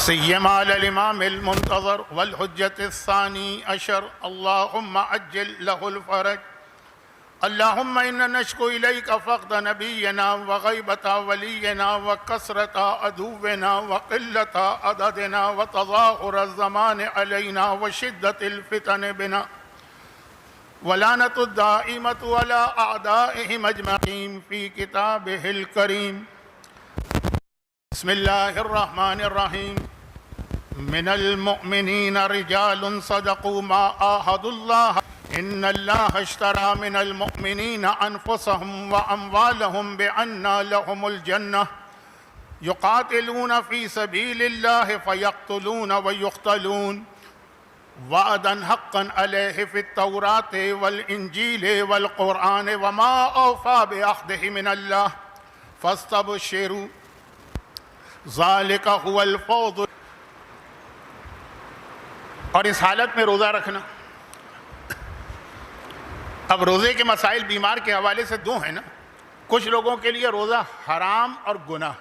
سيما على الإمام المنتظر والحجة الثاني عشر اللهم عجل له الفرج. اللهم إنا نشكو إليك فقد نبينا وغيبة ولينا وكثرة عدونا وقلة عددنا وتظاهر الزمان علينا وشدة الفتن بنا ولعنة الدائمة على أعدائهم أجمعين في كتابه الكريم. بسم الله الرحمن الرحيم. من المؤمنين رجال صدقوا ما عاهدوا الله إن الله اشترى من المؤمنين أنفسهم وأموالهم بأن لهم الجنة يقاتلون في سبيل الله فيقتلون ويقتلون وعدا حقا عليه في التوراة والإنجيل والقرآن وما أوفى بعهده من الله فاستبشروا ذلك هو الفوز. اور اس حالت میں روزہ رکھنا. اب روزے کے مسائل بیمار کے حوالے سے دو ہیں نا. کچھ لوگوں کے لیے روزہ حرام اور گناہ.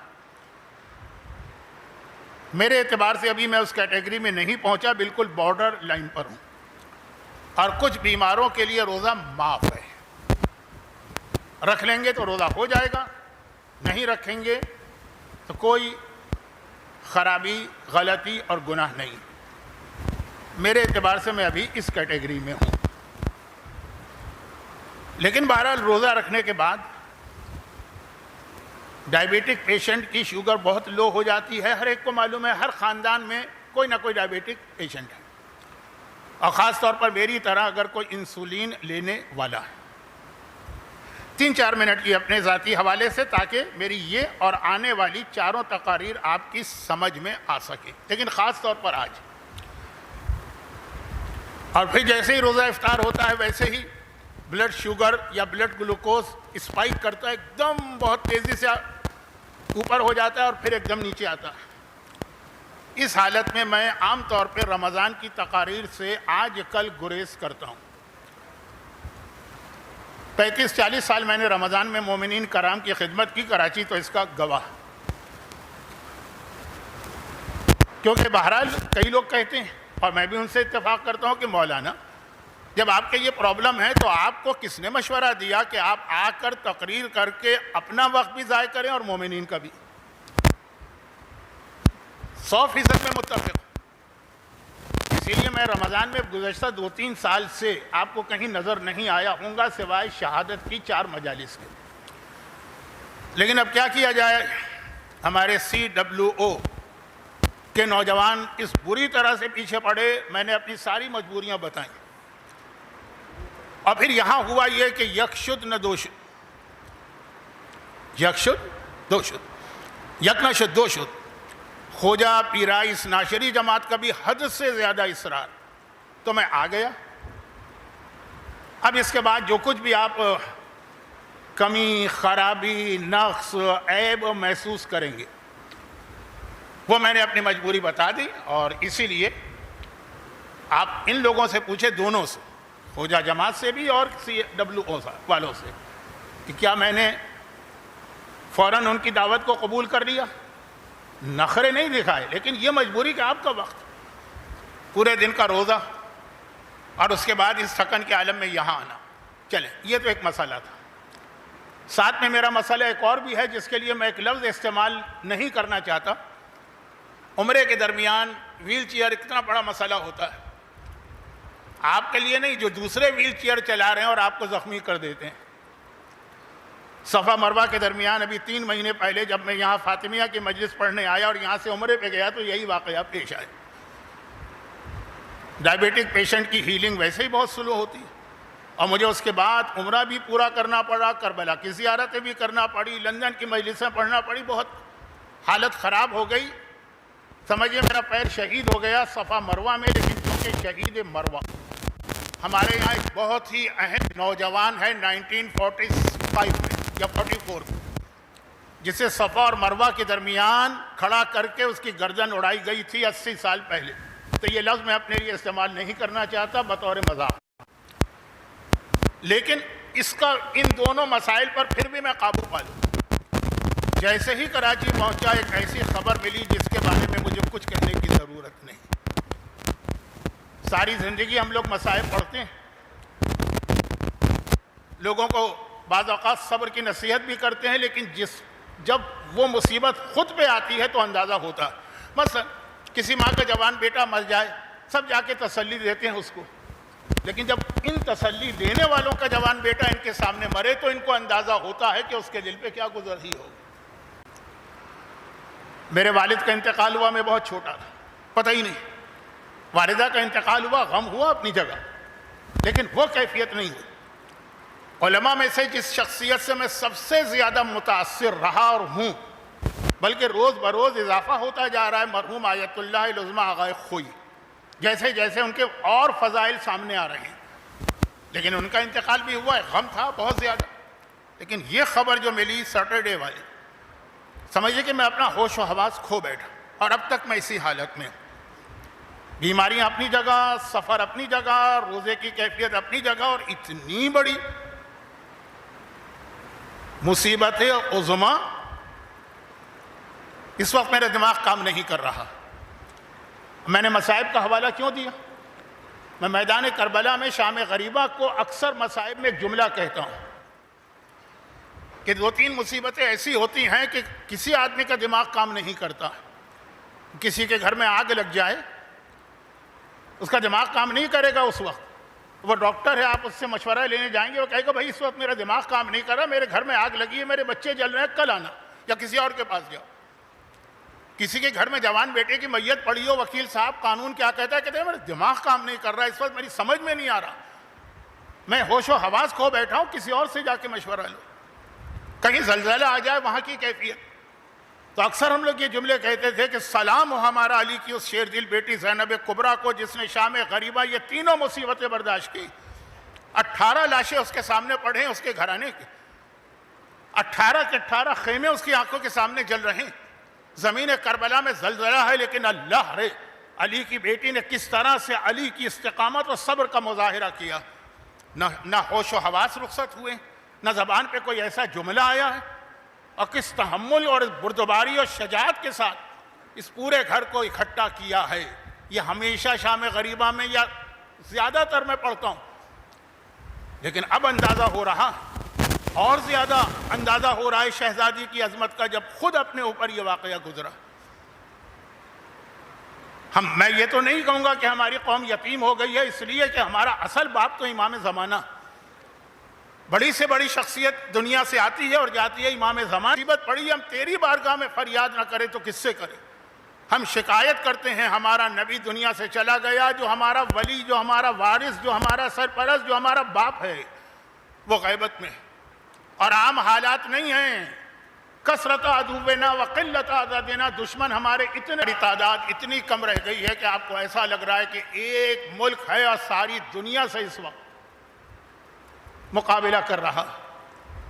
میرے اعتبار سے ابھی میں اس کیٹیگری میں نہیں پہنچا, بالکل بارڈر لائن پر ہوں. اور کچھ بیماروں کے لیے روزہ معاف ہے. رکھ لیں گے تو روزہ ہو جائے گا, نہیں رکھیں گے تو کوئی خرابی, غلطی اور گناہ نہیں. میرے اعتبار سے میں ابھی اس کیٹیگری میں ہوں. لیکن بہرحال روزہ رکھنے کے بعد ڈائبیٹک پیشنٹ کی شوگر بہت لو ہو جاتی ہے. ہر ایک کو معلوم ہے, ہر خاندان میں کوئی نہ کوئی ڈائبیٹک پیشنٹ ہے, اور خاص طور پر میری طرح اگر کوئی انسولین لینے والا ہے. 3-4 منٹ کی اپنے ذاتی حوالے سے, تاکہ میری یہ اور آنے والی چاروں تقاریر آپ کی سمجھ میں آ سکے. لیکن خاص طور پر آج, اور پھر جیسے ہی روزہ افطار ہوتا ہے ویسے ہی بلڈ شوگر یا بلڈ گلوکوز اسپائک کرتا ہے, ایک دم بہت تیزی سے اوپر ہو جاتا ہے اور پھر ایک دم نیچے آتا ہے. اس حالت میں میں عام طور پہ رمضان کی تقاریر سے آج کل گریز کرتا ہوں. 35-40 سال میں نے رمضان میں مومنین کرام کی خدمت کی, کراچی تو اس کا گواہ. کیونکہ بہرحال کئی لوگ کہتے ہیں, اور میں بھی ان سے اتفاق کرتا ہوں, کہ مولانا جب آپ کے یہ پرابلم ہے تو آپ کو کس نے مشورہ دیا کہ آپ آ کر تقریر کر کے اپنا وقت بھی ضائع کریں اور مومنین کا بھی؟ 100% میں متفق. اسی لیے میں رمضان میں گزشتہ 2-3 سال سے آپ کو کہیں نظر نہیں آیا ہوں گا سوائے شہادت کی 4 مجالس کے. لیکن اب کیا کیا جائے, ہمارے CWO کے نوجوان اس بری طرح سے پیچھے پڑے. میں نے اپنی ساری مجبوریاں بتائیں, اور پھر یہاں ہوا یہ کہ یک شد نہ دو شد, یک شد دو شد, یک نہ شد دو شد. خوجہ پیرائش ناشری جماعت کا بھی حد سے زیادہ اصرار, تو میں آ گیا. اب اس کے بعد جو کچھ بھی آپ کمی, خرابی, نقص, عیب محسوس کریں گے وہ میں نے اپنی مجبوری بتا دی. اور اسی لیے آپ ان لوگوں سے پوچھیں, دونوں سے, خوجہ جماعت سے بھی اور CWO والوں سے, کہ کیا میں نے فوراً ان کی دعوت کو قبول کر لیا. نخرے نہیں دکھائے, لیکن یہ مجبوری کہ آپ کا وقت, پورے دن کا روزہ, اور اس کے بعد اس تھکن کے عالم میں یہاں آنا. چلیں, یہ تو ایک مسئلہ تھا. ساتھ میں میرا مسئلہ ایک اور بھی ہے جس کے لیے میں ایک لفظ استعمال نہیں کرنا چاہتا. عمرے کے درمیان ویل چیئر اتنا بڑا مسئلہ ہوتا ہے, آپ کے لیے نہیں, جو دوسرے ویل چیئر چلا رہے ہیں اور آپ کو زخمی کر دیتے ہیں. صفا مروہ کے درمیان ابھی 3 مہینے پہلے جب میں یہاں فاطمیہ کی مجلس پڑھنے آیا اور یہاں سے عمرے پہ گیا تو یہی واقعہ پیش آئے. ڈائبیٹک پیشنٹ کی ہیلنگ ویسے ہی بہت سلو ہوتی ہے, اور مجھے اس کے بعد عمرہ بھی پورا کرنا پڑا, کربلا کی زیارتیں بھی کرنا پڑی, لندن کی مجلسیں پڑھنا پڑی. بہت حالت خراب ہو گئی. سمجھیے میرا پیر شہید ہو گیا صفا مروہ میں. لیکن کیونکہ شہید مروہ ہمارے یہاں ایک بہت ہی اہم نوجوان ہے 1945 میں یا 44 میں, جسے صفا اور مروہ کے درمیان کھڑا کر کے اس کی گردن اڑائی گئی تھی 80 سال پہلے. تو یہ لفظ میں اپنے لیے استعمال نہیں کرنا چاہتا بطور مذاق, لیکن اس کا ان دونوں مسائل پر پھر بھی میں قابو پا لوں. جیسے ہی کراچی پہنچا ایک ایسی خبر ملی جس کے بارے میں مجھے کچھ کہنے کی ساری زندگی ہم لوگ مصائب پڑھتے ہیں، لوگوں کو بعض اوقات صبر کی نصیحت بھی کرتے ہیں، لیکن جب وہ مصیبت خود پہ آتی ہے تو اندازہ ہوتا ہے۔ مثلا کسی ماں کا جوان بیٹا مر جائے، سب جا کے تسلی دیتے ہیں اس کو، لیکن جب ان تسلی دینے والوں کا جوان بیٹا ان کے سامنے مرے تو ان کو اندازہ ہوتا ہے کہ اس کے دل پہ کیا گزر رہی ہوگی۔ میرے والد کا انتقال ہوا، میں بہت چھوٹا تھا، پتہ ہی نہیں۔ والدہ کا انتقال ہوا، غم ہوا اپنی جگہ، لیکن وہ کیفیت نہیں ہوئی۔ علماء میں سے جس شخصیت سے میں سب سے زیادہ متاثر رہا اور ہوں، بلکہ روز بروز اضافہ ہوتا جا رہا ہے، مرحوم آیت اللہ العظمیٰ آغا خوئی۔ جیسے جیسے ان کے اور فضائل سامنے آ رہے ہیں، لیکن ان کا انتقال بھی ہوا ہے، غم تھا بہت زیادہ۔ لیکن یہ خبر جو ملی سیٹرڈے والی، سمجھے کہ میں اپنا ہوش و حواس کھو بیٹھا، اور اب تک میں اسی حالت میں ہوں۔ بیماریاں اپنی جگہ، سفر اپنی جگہ، روزے کی کیفیت اپنی جگہ، اور اتنی بڑی مصیبت عظمیٰ، اس وقت میرا دماغ کام نہیں کر رہا۔ میں نے مصائب کا حوالہ کیوں دیا؟ میں میدان کربلا میں شام غریبہ کو اکثر مصائب میں ایک جملہ کہتا ہوں کہ 2-3 مصیبتیں ایسی ہوتی ہیں کہ کسی آدمی کا دماغ کام نہیں کرتا۔ کسی کے گھر میں آگ لگ جائے، اس کا دماغ کام نہیں کرے گا اس وقت۔ وہ ڈاکٹر ہے، آپ اس سے مشورہ لینے جائیں گے، وہ کہے گا بھائی اس وقت میرا دماغ کام نہیں کر رہا، میرے گھر میں آگ لگی ہے، میرے بچے جل رہے ہیں، کل آنا، یا کسی اور کے پاس جاؤ۔ کسی کے گھر میں جوان بیٹے کی میت پڑی ہو، وکیل صاحب قانون کیا کہتا ہے، کہتے ہیں میرا دماغ کام نہیں کر رہا اس وقت، میری سمجھ میں نہیں آ رہا، میں ہوش و حواس کھو بیٹھا ہوں، کسی اور سے جا کے مشورہ لو۔ کہیں زلزلہ آ جائے، وہاں کی کیفیت۔ تو اکثر ہم لوگ یہ جملے کہتے تھے کہ سلام ہو ہمارا علی کی اس شیر دل بیٹی زینب کبریٰ کو، جس نے شام غریبہ یہ تینوں مصیبتیں برداشت کی۔ 18 لاشیں اس کے سامنے پڑے ہیں، اس کے گھرانے کے 18 کے 18 خیمے اس کی آنکھوں کے سامنے جل رہے ہیں۔ زمین کربلا میں زلزلہ ہے، لیکن اللہ رے علی کی بیٹی نے کس طرح سے علی کی استقامت اور صبر کا مظاہرہ کیا۔ نہ ہوش و حواس رخصت ہوئے، نہ زبان پہ کوئی ایسا جملہ آیا ہے، اور کس تحمل اور بردباری اور شجاعت کے ساتھ اس پورے گھر کو اکٹھا کیا ہے۔ یہ ہمیشہ شام غریبہ میں یا زیادہ تر میں پڑھتا ہوں، لیکن اب اندازہ ہو رہا، اور زیادہ اندازہ ہو رہا ہے شہزادی کی عظمت کا، جب خود اپنے اوپر یہ واقعہ گزرا۔ میں یہ تو نہیں کہوں گا کہ ہماری قوم یتیم ہو گئی ہے، اس لیے کہ ہمارا اصل باپ تو امام زمانہ، بڑی سے بڑی شخصیت دنیا سے آتی ہے اور جاتی ہے، امام زمانہ۔ مصیبت پڑی، ہم تیری بارگاہ میں فریاد نہ کریں تو کس سے کریں؟ ہم شکایت کرتے ہیں ہمارا نبی دنیا سے چلا گیا، جو ہمارا ولی، جو ہمارا وارث، جو ہمارا سرپرست، جو ہمارا باپ ہے، وہ غیبت میں ہے۔ اور عام حالات نہیں ہیں، کثرت عدونا وقلت عددنا، دشمن ہمارے اتنی تعداد اتنی کم رہ گئی ہے کہ آپ کو ایسا لگ رہا ہے کہ ایک ملک ہے اور ساری دنیا سے اس وقت مقابلہ کر رہا۔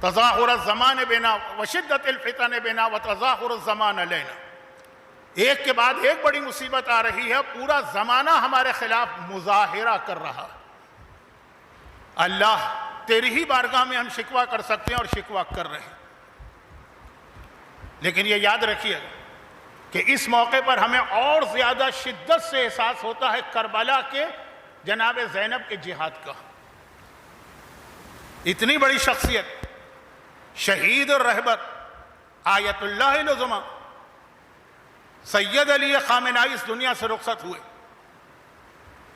تظاہر الزمان بنا وشدت الفتن بنا وتظاہر الزمان علینا، ایک کے بعد ایک بڑی مصیبت آ رہی ہے، پورا زمانہ ہمارے خلاف مظاہرہ کر رہا۔ اللہ تیری ہی بارگاہ میں ہم شکوہ کر سکتے ہیں اور شکوہ کر رہے ہیں، لیکن یہ یاد رکھیے کہ اس موقع پر ہمیں اور زیادہ شدت سے احساس ہوتا ہے کربلا کے جناب زینب کے جہاد کا۔ اتنی بڑی شخصیت، شہید اور رہبر آیت اللہ العظمیٰ سید علی خامنائی اس دنیا سے رخصت ہوئے،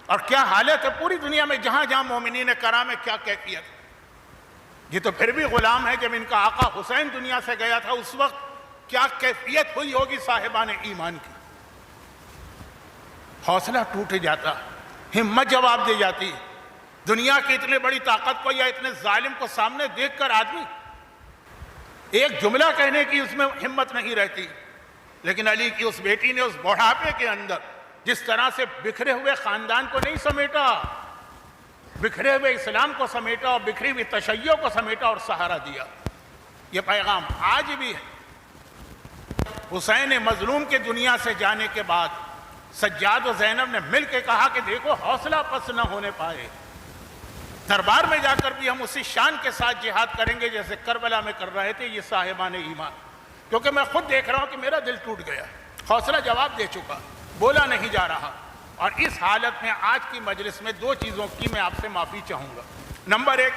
اور کیا حالت ہے پوری دنیا میں، جہاں جہاں مومنین کرام ہے، کیا کیفیت۔ یہ تو پھر بھی غلام ہے، جب ان کا آقا حسین دنیا سے گیا تھا اس وقت کیا کیفیت ہوئی ہوگی صاحبان ایمان کی۔ حوصلہ ٹوٹ جاتا، ہمت جواب دے جاتی۔ دنیا کی اتنے بڑی طاقت کو یا اتنے ظالم کو سامنے دیکھ کر آدمی ایک جملہ کہنے کی اس میں ہمت نہیں رہتی، لیکن علی کی اس بیٹی نے اس بڑھاپے کے اندر جس طرح سے بکھرے ہوئے خاندان کو نہیں سمیٹا، بکھرے ہوئے اسلام کو سمیٹا اور بکھری ہوئی تشیع کو سمیٹا اور سہارا دیا۔ یہ پیغام آج بھی ہے۔ حسین مظلوم کے دنیا سے جانے کے بعد سجاد و زینب نے مل کے کہا کہ دیکھو حوصلہ پست نہ ہونے پائے، دربار میں جا کر بھی ہم اسی شان کے ساتھ جہاد کریں گے جیسے کربلا میں کر رہے تھے یہ صاحبان ایمان، کیونکہ میں خود دیکھ رہا ہوں کہ میرا دل ٹوٹ گیا، حوصلہ جواب دے چکا، بولا نہیں جا رہا، اور اس حالت میں آج کی مجلس میں دو چیزوں کی میں آپ سے معافی چاہوں گا۔ نمبر ایک،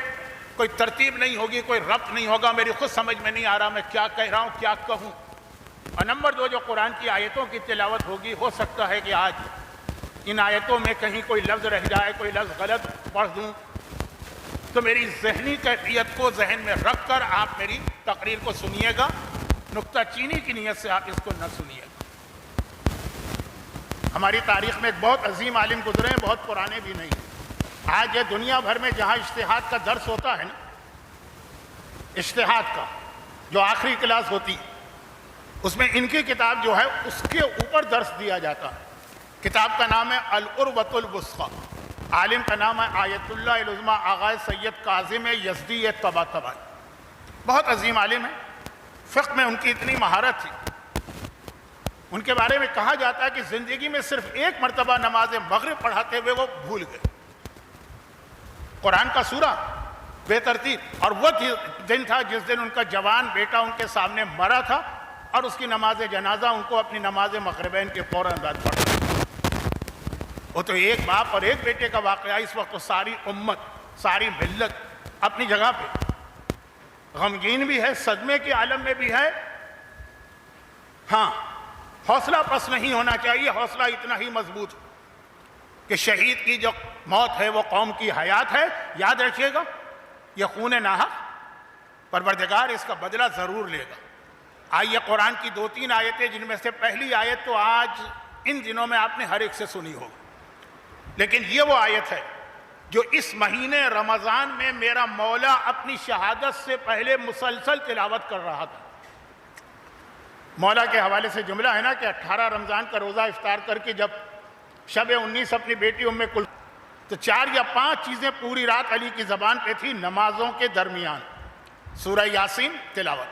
کوئی ترتیب نہیں ہوگی، کوئی ربط نہیں ہوگا، میری خود سمجھ میں نہیں آ رہا میں کیا کہہ رہا ہوں، کیا کہوں۔ اور نمبر دو، جو قرآن کی آیتوں کی تلاوت ہوگی، ہو سکتا ہے کہ آج ان آیتوں میں کہیں کوئی لفظ رہ جائے، کوئی لفظ غلط پڑھ دوں، تو میری ذہنی کیفیت کو ذہن میں رکھ کر آپ میری تقریر کو سنیے گا، نکتہ چینی کی نیت سے آپ اس کو نہ سنیے گا۔ ہماری تاریخ میں ایک بہت عظیم عالم گزرے ہیں، بہت پرانے بھی نہیں۔ آج یہ دنیا بھر میں جہاں اجتہاد کا درس ہوتا ہے نا، اجتہاد کا جو آخری کلاس ہوتی، اس میں ان کی کتاب جو ہے اس کے اوپر درس دیا جاتا ہے۔ کتاب کا نام ہے العروۃ الوثقی، عالم کا نام ہے آیت اللہ العظمیٰ آغا سید کاظم یزدی طباطبائی، بہت عظیم عالم ہے۔ فقہ میں ان کی اتنی مہارت تھی، ان کے بارے میں کہا جاتا ہے کہ زندگی میں صرف ایک مرتبہ نماز مغرب پڑھاتے ہوئے وہ بھول گئے۔ قرآن کا سورہ بے ترتیب، اور وہ دن تھا جس دن ان کا جوان بیٹا ان کے سامنے مرا تھا، اور اس کی نماز جنازہ ان کو اپنی نماز مغربین کے فوراً بعد پڑھنا۔ وہ تو ایک باپ اور ایک بیٹے کا واقعہ، اس وقت تو ساری امت، ساری ملت اپنی جگہ پہ غمگین بھی ہے، صدمے کے عالم میں بھی ہے۔ ہاں، حوصلہ پس نہیں ہونا چاہیے، حوصلہ اتنا ہی مضبوط کہ شہید کی جو موت ہے وہ قوم کی حیات ہے۔ یاد رکھیے گا، یہ خون ناحق، پروردگار اس کا بدلہ ضرور لے گا۔ آئیے قرآن کی دو تین آیتیں، جن میں سے پہلی آیت تو آج ان دنوں میں آپ نے ہر ایک سے سنی ہوگی، لیکن یہ وہ آیت ہے جو اس مہینے رمضان میں میرا مولا اپنی شہادت سے پہلے مسلسل تلاوت کر رہا تھا۔ مولا کے حوالے سے جملہ ہے نا کہ 18 رمضان کا روزہ افطار کر کے جب شب 19 اپنی بیٹی ام کلثوم، تو 4 یا 5 چیزیں پوری رات علی کی زبان پہ تھی۔ نمازوں کے درمیان سورہ یاسین تلاوت،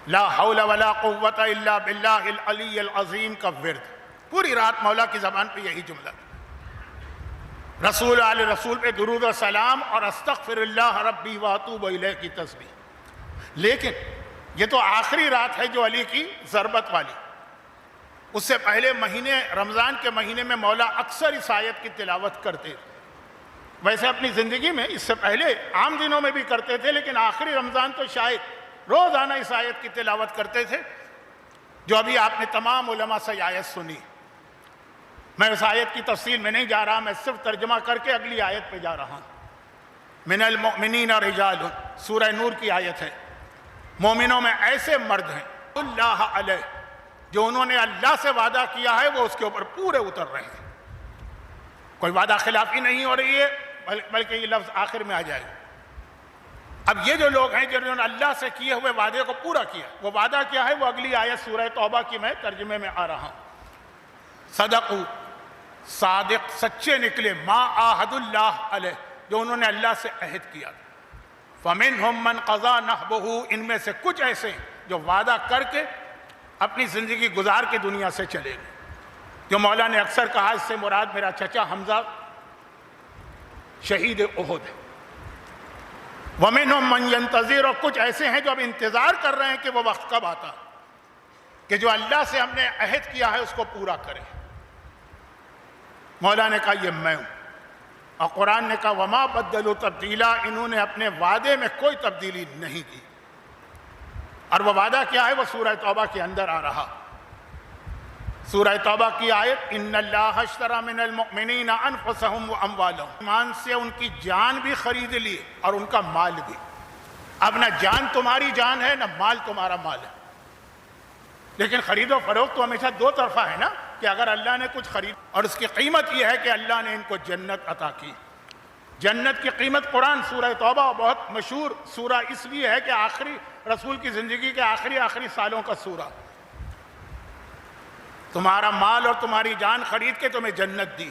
لا حول ولا قوت الا باللہ العلی العظیم کا ورد، پوری رات مولا کی زبان پہ یہی جملہ، رسول علی رسول پہ درود و سلام، اور استغفر اللہ ربی واتوب الیہ کی تسبیح۔ لیکن یہ تو آخری رات ہے جو علی کی ضربت والی، اس سے پہلے مہینے رمضان کے مہینے میں مولا اکثر اس آیت کی تلاوت کرتے تھے۔ ویسے اپنی زندگی میں اس سے پہلے عام دنوں میں بھی کرتے تھے، لیکن آخری رمضان تو شاید روزانہ اس آیت کی تلاوت کرتے تھے، جو ابھی آپ نے تمام علماء سے یہ آیت سنی۔ میں اس آیت کی تفصیل میں نہیں جا رہا، میں صرف ترجمہ کر کے اگلی آیت پہ جا رہا ہوں۔ من المؤمنین رجال، سورہ نور کی آیت ہے۔ مومنوں میں ایسے مرد ہیں اللہ علیہ، جو انہوں نے اللہ سے وعدہ کیا ہے وہ اس کے اوپر پورے اتر رہے ہیں، کوئی وعدہ خلافی نہیں ہو رہی ہے، بلکہ یہ لفظ آخر میں آ جائے گا۔ اب یہ جو لوگ ہیں جنہوں نے اللہ سے کیے ہوئے وعدے کو پورا کیا، وہ وعدہ کیا ہے؟ وہ اگلی آیت سورہ توبہ کی میں ترجمے میں آ رہا ہوں۔ صدقوا، صادق سچے نکلے، ما عاہد اللہ علیہ، جو انہوں نے اللہ سے عہد کیا۔ فَمِنْهُمْ مَنْ قَضَى نَحْبَهُ، ان میں سے کچھ ایسے جو وعدہ کر کے اپنی زندگی گزار کے دنیا سے چلے گئے۔ جو مولا نے اکثر کہا، اس سے مراد میرا چچا حمزہ شہید احد ہے۔ وَمِنْهُمْ مَنْ يَنْتَظِرُ، اور کچھ ایسے ہیں جو اب انتظار کر رہے ہیں کہ وہ وقت کب آتا کہ جو اللہ سے ہم نے عہد کیا ہے اس کو پورا کریں۔ مولا نے کہا یہ میں ہوں، اور قرآن نے کہا وَمَا بَدَّلُوا تَبْدِيلًا، انہوں نے اپنے وعدے میں کوئی تبدیلی نہیں کی۔ اور وہ وعدہ کیا ہے؟ وہ سورہ توبہ کے اندر آ رہا۔ سورہ توبہ کی آیت، ان اللہ اشتری من المؤمنین انفسهم واموالهم، ایمان سے ان کی جان بھی خرید لی اور ان کا مال بھی۔ اب نہ جان تمہاری جان ہے، نہ مال تمہارا مال ہے، لیکن خرید و فروخت تو ہمیشہ دو طرفہ ہے نا، کہ اگر اللہ نے کچھ خرید، اور اس کی قیمت یہ ہے کہ اللہ نے ان کو جنت عطا کی۔ جنت کی قیمت قرآن سورہ توبہ بہت مشہور سورہ اس لیے ہے کہ آخری رسول کی زندگی کے آخری سالوں کا سورہ، تمہارا مال اور تمہاری جان خرید کے تمہیں جنت دی۔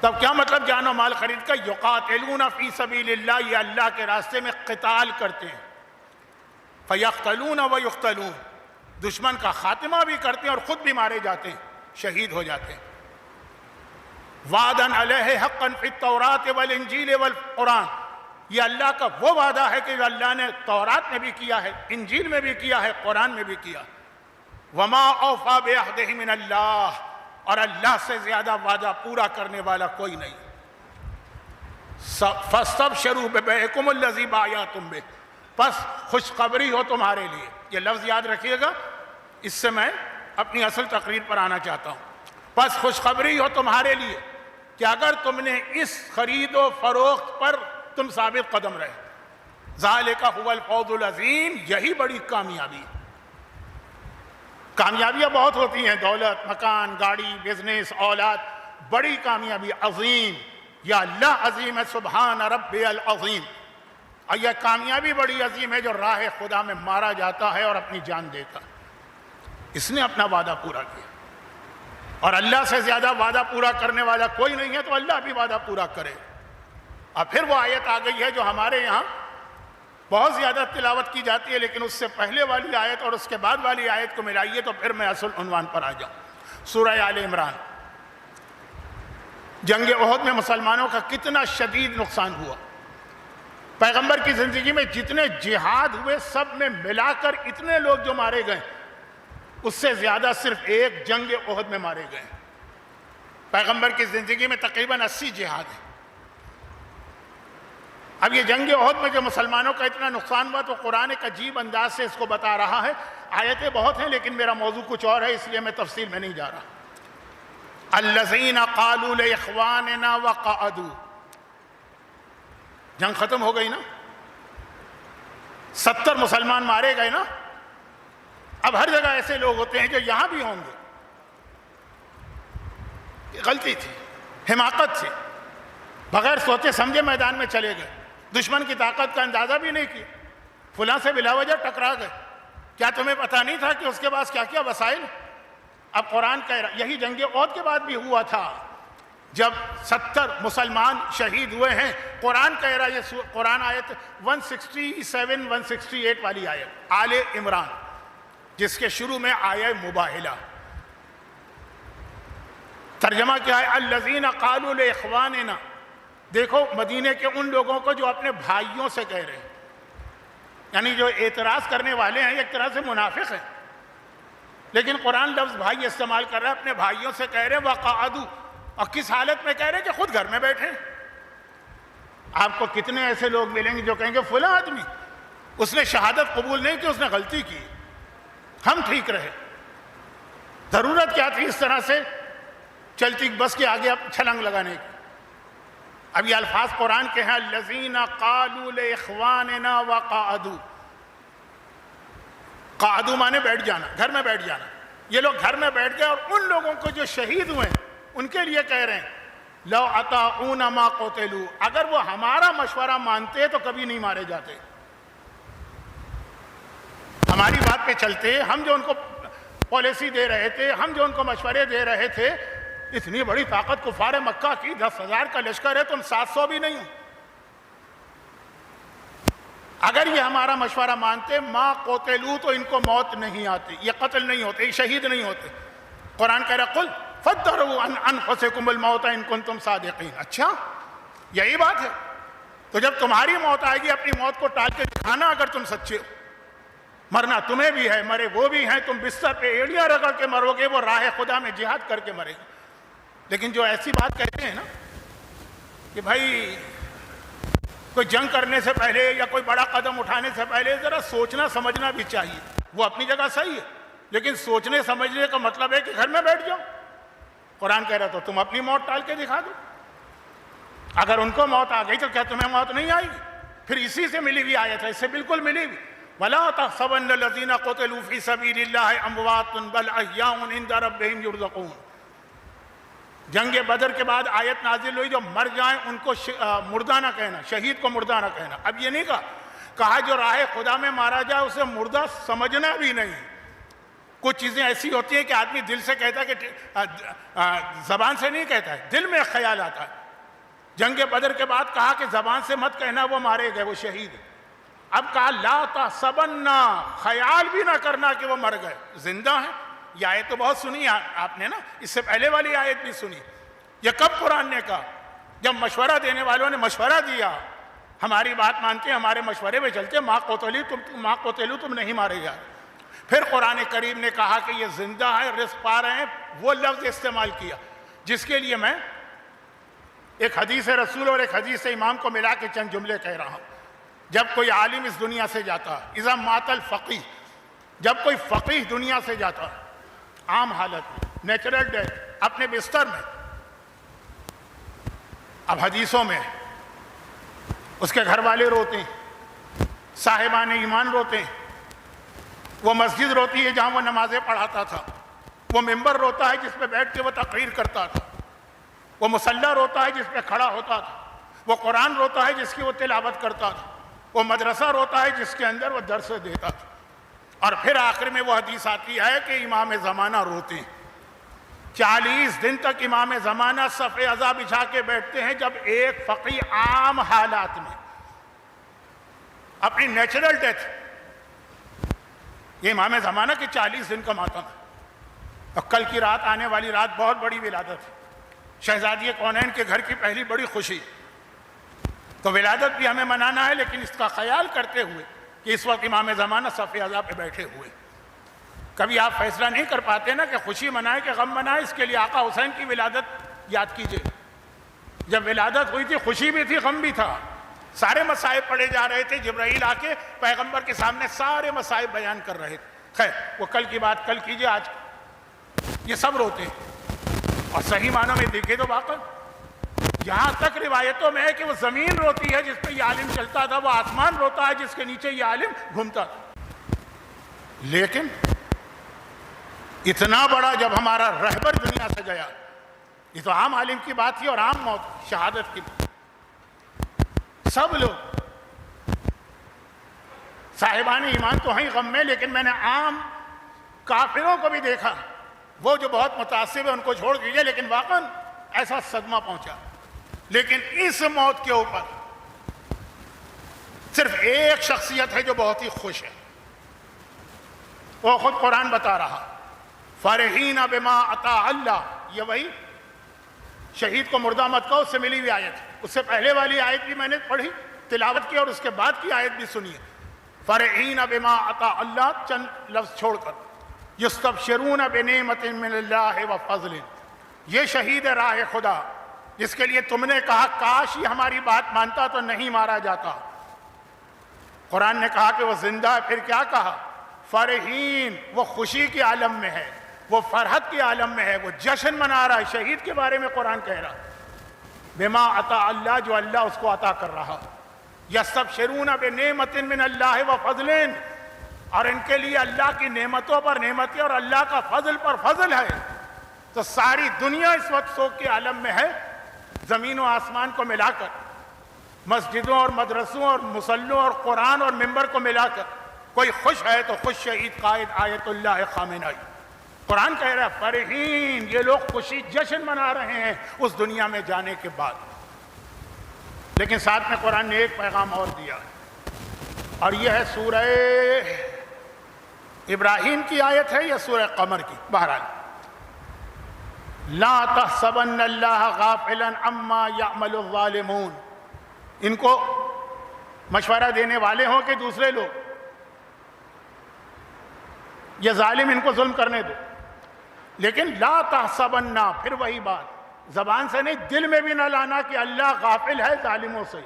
تب کیا مطلب جان و مال خرید کا؟ یقاتلون فی سبیل اللہ، یہ اللہ کے راستے میں قتال کرتے ہیں، فیقتلون ویقتلون، دشمن کا خاتمہ بھی کرتے ہیں اور خود بھی مارے جاتے ہیں، شہید ہو جاتے ہیں۔ وعدن علیہ حقا فی التوراۃ والانجیل والقرآن، یہ اللہ کا وہ وعدہ ہے کہ جو اللہ نے تورات میں بھی کیا ہے، انجیل میں بھی کیا ہے، قرآن میں بھی کیا۔ وما اوفی بعہدہ من اللہ، اور اللہ سے زیادہ وعدہ پورا کرنے والا کوئی نہیں۔ فَاسْتَبْشِرُوا بِبَيْعِكُمُ الَّذِي بَایَعْتُم بِهِ، پس خوشخبری ہو تمہارے لیے۔ یہ لفظ یاد رکھیے گا، اس سے میں اپنی اصل تقریر پر آنا چاہتا ہوں۔ پس خوشخبری ہو تمہارے لیے کہ اگر تم نے اس خرید و فروخت پر تم ثابت قدم رہے، ذَلِكَ هُوَ الْفَوْزُ الْعَظِيمُ، یہی بڑی کامیابی ہے۔ کامیابیاں بہت ہوتی ہیں، دولت، مکان، گاڑی، بزنس، اولاد، بڑی کامیابی عظیم، یا اللہ عظیم ہے، سبحان ربی العظیم۔ اور یہ کامیابی بڑی عظیم ہے جو راہ خدا میں مارا جاتا ہے اور اپنی جان دیتا ہے۔ اس نے اپنا وعدہ پورا کیا، اور اللہ سے زیادہ وعدہ پورا کرنے والا کوئی نہیں ہے، تو اللہ بھی وعدہ پورا کرے۔ اور پھر وہ آیت آ گئی ہے جو ہمارے یہاں بہت زیادہ تلاوت کی جاتی ہے، لیکن اس سے پہلے والی آیت اور اس کے بعد والی آیت کو ملائیے تو پھر میں اصل عنوان پر آ جاؤں۔ سورہ آل عمران۔ جنگ احد میں مسلمانوں کا کتنا شدید نقصان ہوا۔ پیغمبر کی زندگی میں جتنے جہاد ہوئے سب میں ملا کر اتنے لوگ جو مارے گئے، اس سے زیادہ صرف ایک جنگ احد میں مارے گئے۔ پیغمبر کی زندگی میں تقریباً 80 جہاد ہیں۔ اب یہ جنگ احد میں جو مسلمانوں کا اتنا نقصان ہوا تو قرآن ایک عجیب انداز سے اس کو بتا رہا ہے۔ آیتیں بہت ہیں لیکن میرا موضوع کچھ اور ہے، اس لیے میں تفصیل میں نہیں جا رہا۔ الذین قالوا لاخواننا وقعدوا، جنگ ختم ہو گئی نا، 70 مسلمان مارے گئے نا۔ اب ہر جگہ ایسے لوگ ہوتے ہیں جو یہاں بھی ہوں گے، غلطی تھی، حماقت تھی، بغیر سوچے سمجھے میدان میں چلے گئے، دشمن کی طاقت کا اندازہ بھی نہیں کیا، فلاں سے بلا وجہ ٹکرا گئے۔ کیا تمہیں پتہ نہیں تھا کہ اس کے پاس کیا کیا وسائل؟ اب قرآن کہہ رہا، یہی جنگ احد کے بعد بھی ہوا تھا جب 70 مسلمان شہید ہوئے ہیں۔ قرآن کہہ رہا، یہ قرآن آیت 167 168 والی آیت آل عمران، جس کے شروع میں آیہ مباہلہ، ترجمہ کیا ہے؟ الذین قالوا لاخواننا، دیکھو مدینے کے ان لوگوں کو جو اپنے بھائیوں سے کہہ رہے ہیں، یعنی جو اعتراض کرنے والے ہیں ایک طرح سے منافق ہیں، لیکن قرآن لفظ بھائی استعمال کر رہا ہے، اپنے بھائیوں سے کہہ رہے ہیں وقعدوا، اور کس حالت میں کہہ رہے ہیں کہ خود گھر میں بیٹھے۔ آپ کو کتنے ایسے لوگ ملیں گے جو کہیں گے فلاں آدمی اس نے شہادت قبول نہیں کی، اس نے غلطی کی، ہم ٹھیک رہے۔ ضرورت کیا تھی اس طرح سے چلتی بس کے آگے اب چھلنگ لگانے کی؟ اب یہ الفاظ قرآن کے ہیں، الذین قالوا لاخواننا وقعدوا، قعدوا مانے بیٹھ جانا، گھر میں بیٹھ جانا۔ یہ لوگ گھر میں بیٹھ گئے اور ان لوگوں کو جو شہید ہوئے ہیں ان کے لیے کہہ رہے ہیں لو اطاعونا ما قتلوا، اگر وہ ہمارا مشورہ مانتے تو کبھی نہیں مارے جاتے، ہماری بات پہ چلتے، ہم جو ان کو پالیسی دے رہے تھے، ہم جو ان کو مشورے دے رہے تھے۔ اتنی بڑی طاقت کفار مکہ کی، 10,000 کا لشکر ہے، تم 700 بھی نہیں ہو، اگر یہ ہمارا مشورہ مانتے ما قتلوا تو ان کو موت نہیں آتی، یہ قتل نہیں ہوتے، یہ شہید نہیں ہوتے۔ قرآن کہہ رہا قل فادرؤوا عن انفسکم الموت ان کنتم صادقین۔ اچھا یہی بات ہے، تو جب تمہاری موت آئے گی اپنی موت کو ٹال کے دکھانا اگر تم سچے ہو۔ مرنا تمہیں بھی ہے، مرے وہ بھی ہیں، تم بستر پہ ایڑیاں رگڑ کے مرو گے، وہ راہ خدا میں جہاد کر کے مرے گے۔ لیکن جو ایسی بات کہتے ہیں نا کہ بھائی کوئی جنگ کرنے سے پہلے یا کوئی بڑا قدم اٹھانے سے پہلے ذرا سوچنا سمجھنا بھی چاہیے، وہ اپنی جگہ صحیح ہے، لیکن سوچنے سمجھنے کا مطلب ہے کہ گھر میں بیٹھ جاؤ۔ قرآن کہہ رہا تو تم اپنی موت ٹال کے دکھا دو، اگر ان کو موت آ گئی تو کیا تمہیں موت نہیں آئے گی؟ پھر اسی سے ملی ہوئی آیت ہے، اس سے بالکل ملی ہوئی، وَلَا تَحْسَبَنَّ الَّذِينَ قُتِلُوا فِي سَبِيلِ اللَّهِ أَمْوَاتٌ بَلْ أَحْيَاءٌ عِندَ رَبِّهِمْ يُرْزَقُونَ۔ جنگ بدر کے بعد آیت نازل ہوئی جو مر جائیں ان کو مردہ نہ کہنا، شہید کو مردہ نہ کہنا۔ اب یہ نہیں کہا جو راہ خدا میں مارا جائے اسے مردہ سمجھنا بھی نہیں۔ کچھ چیزیں ایسی ہوتی ہیں کہ آدمی دل سے کہتا ہے کہ زبان سے نہیں کہتا ہے، دل میں خیال آتا ہے۔ جنگ بدر کے بعد کہا کہ زبان سے مت کہنا وہ مارے گئے، وہ شہید۔ اب کہا لا تحسبن، خیال بھی نہ کرنا کہ وہ مر گئے، زندہ ہیں۔ یہ آیت تو بہت سنی آپ نے نا، اس سے پہلے والی آیت بھی سنی۔ یہ کب قرآن نے کہا؟ جب مشورہ دینے والوں نے مشورہ دیا، ہماری بات مانتے ہمارے مشورے پہ چلتے، ما قتلوا تم نہیں مارے جا۔ پھر قرآن کریم نے کہا کہ یہ زندہ ہے، رزق پا رہے ہیں، وہ لفظ استعمال کیا، جس کے لیے میں ایک حدیث رسول اور ایک حدیث امام کو ملا کے چند جملے کہہ رہا ہوں۔ جب کوئی عالم اس دنیا سے جاتا ہے، اذا مات الفقیہ، جب کوئی فقیہ دنیا سے جاتا ہے عام حالت میں، نیچرل ڈیتھ، اپنے بستر میں، اب حدیثوں میں اس کے گھر والے روتے ہیں، صاحبان ایمان روتے ہیں، وہ مسجد روتی ہے جہاں وہ نمازیں پڑھاتا تھا، وہ ممبر روتا ہے جس پہ بیٹھ کے وہ تقریر کرتا تھا، وہ مصلی روتا ہے جس پہ کھڑا ہوتا تھا، وہ قرآن روتا ہے جس کی وہ تلاوت کرتا تھا، وہ مدرسہ روتا ہے جس کے اندر وہ درس دیتا تھا، اور پھر آخر میں وہ حدیث آتی ہے کہ امام زمانہ روتے ہیں۔ 40 دن تک امام زمانہ صف عزا بچھا کے بیٹھتے ہیں، جب ایک فقیہ عام حالات میں اپنی نیچرل ڈیتھ، یہ امام زمانہ کے 40 دن کا ماتم ہے، اور کل کی رات، آنے والی رات بہت بڑی ولادت ہے، شہزادی کونین کے گھر کی پہلی بڑی خوشی، تو ولادت بھی ہمیں منانا ہے، لیکن اس کا خیال کرتے ہوئے کہ اس وقت امام زمانہ صف عزا پہ بیٹھے ہوئے۔ کبھی آپ فیصلہ نہیں کر پاتے نا کہ خوشی منائے کہ غم منائے، اس کے لیے آقا حسین کی ولادت یاد کیجئے۔ جب ولادت ہوئی تھی خوشی بھی تھی، غم بھی تھا، سارے مصائب پڑھے جا رہے تھے، جبرائیل آ کے پیغمبر کے سامنے سارے مصائب بیان کر رہے تھے۔ خیر، وہ کل کی بات کل کیجئے، آج یہ سب روتے ہیں، اور صحیح معنوں میں دیکھے تو واقعا یہاں تک روایتوں میں ہے کہ وہ زمین روتی ہے جس پہ یہ عالم چلتا تھا، وہ آسمان روتا ہے جس کے نیچے یہ عالم گھومتا تھا۔ لیکن اتنا بڑا جب ہمارا رہبر دنیا سے گیا، یہ تو عام عالم کی بات تھی اور عام موت، شہادت کی بات، سب لوگ صاحبان ایمان تو ہیں غم میں، لیکن میں نے عام کافروں کو بھی دیکھا، وہ جو بہت متعصب ہے ان کو چھوڑ دیجئے، لیکن واقعا ایسا صدمہ پہنچا۔ لیکن اس موت کے اوپر صرف ایک شخصیت ہے جو بہت ہی خوش ہے، وہ خود قرآن بتا رہا، فرحین بما عطا اللہ، یہ وہی شہید کو مردہ مت کہو، اس سے ملی ہوئی آیت، اس سے پہلے والی آیت بھی میں نے پڑھی، تلاوت کی، اور اس کے بعد کی آیت بھی سنی۔ فرحین بما عطا اللہ، چند لفظ چھوڑ کر، یستبشرون بنعمت من اللہ وفضل، یہ شہید راہ خدا جس کے لیے تم نے کہا کاش یہ ہماری بات مانتا تو نہیں مارا جاتا۔ قرآن نے کہا کہ وہ زندہ ہے، پھر کیا کہا؟ فرحین، وہ خوشی کے عالم میں ہے، وہ فرحت کے عالم میں ہے، وہ جشن منا رہا ہے۔ شہید کے بارے میں قرآن کہہ رہا بما عطا اللہ، جو اللہ اس کو عطا کر رہا، یستبشرون بنعمت من اللہ وفضل، اور ان کے لیے اللہ کی نعمتوں پر نعمتیں اور اللہ کا فضل پر فضل ہے۔ تو ساری دنیا اس وقت سوگ کے عالم میں ہے، زمین و آسمان کو ملا کر، مسجدوں اور مدرسوں اور مصلوں اور قرآن اور ممبر کو ملا کر کوئی خوش ہے تو خوش شہید قائد آیت اللہ خامنائی۔ قرآن کہہ رہا ہے فرحین، یہ لوگ خوشی جشن منا رہے ہیں اس دنیا میں جانے کے بعد۔ لیکن ساتھ میں قرآن نے ایک پیغام اور دیا، اور یہ ہے سورہ ابراہیم کی آیت ہے یا سورہ قمر کی، بہرحال، لا تحسبن اللہ غافلا عما یعمل الظالمون، ان کو مشورہ دینے والے ہوں کہ دوسرے لوگ، یہ ظالم ان کو ظلم کرنے دو، لیکن لا تحسبن، پھر وہی بات، زبان سے نہیں دل میں بھی نہ لانا کہ اللہ غافل ہے ظالموں سے،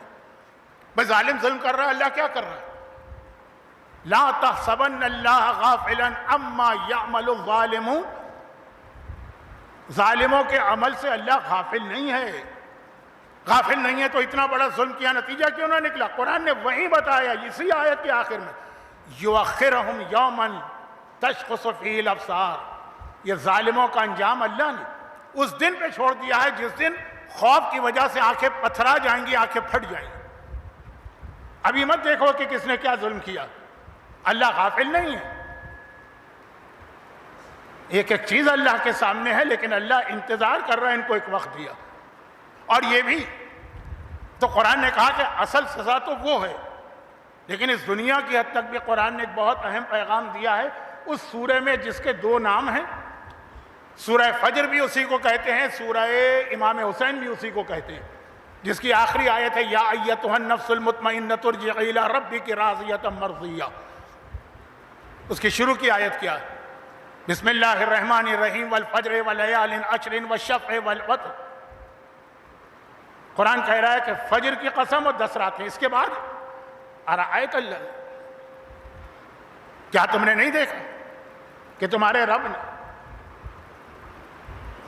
بس ظالم ظلم کر رہا ہے، اللہ کیا کر رہا ہے؟ لا تحسبن اللہ غافلا عما یعمل الظالمون، ظالموں کے عمل سے اللہ غافل نہیں ہے۔ غافل نہیں ہے تو اتنا بڑا ظلم کیا، نتیجہ کیوں نہ نکلا؟ قرآن نے وہی بتایا اسی آیت کے آخر میں، یؤخرہم یوما تشخص فیہ الابصار، یہ ظالموں کا انجام اللہ نے اس دن پہ چھوڑ دیا ہے جس دن خوف کی وجہ سے آنکھیں پتھرا جائیں گی، آنکھیں پھٹ جائیں گی۔ ابھی مت دیکھو کہ کس نے کیا ظلم کیا، اللہ غافل نہیں ہے، ایک ایک چیز اللہ کے سامنے ہے، لیکن اللہ انتظار کر رہا ہے ان کو ایک وقت دیا۔ اور یہ بھی تو قرآن نے کہا کہ اصل سزا تو وہ ہے، لیکن اس دنیا کی حد تک بھی قرآن نے ایک بہت اہم پیغام دیا ہے اس سورہ میں جس کے 2 نام ہیں، سورہ فجر بھی اسی کو کہتے ہیں، سورہ امام حسین بھی اسی کو کہتے ہیں، جس کی آخری آیت ہے یا ایتھا النفس المطمئنۃ ارجعی الی ربک راضیۃ مرضیہ۔ اس کی شروع کی آیت کیا؟ بسم اللہ الرحمن الرحیم والفجر ولیال عشر والشفع والوتر. قرآن کہہ رہا ہے کہ فجر کی قسم اور 10 راتیں. اس کے بعد ارأیت اللہ، کیا تم نے نہیں دیکھا کہ تمہارے رب نے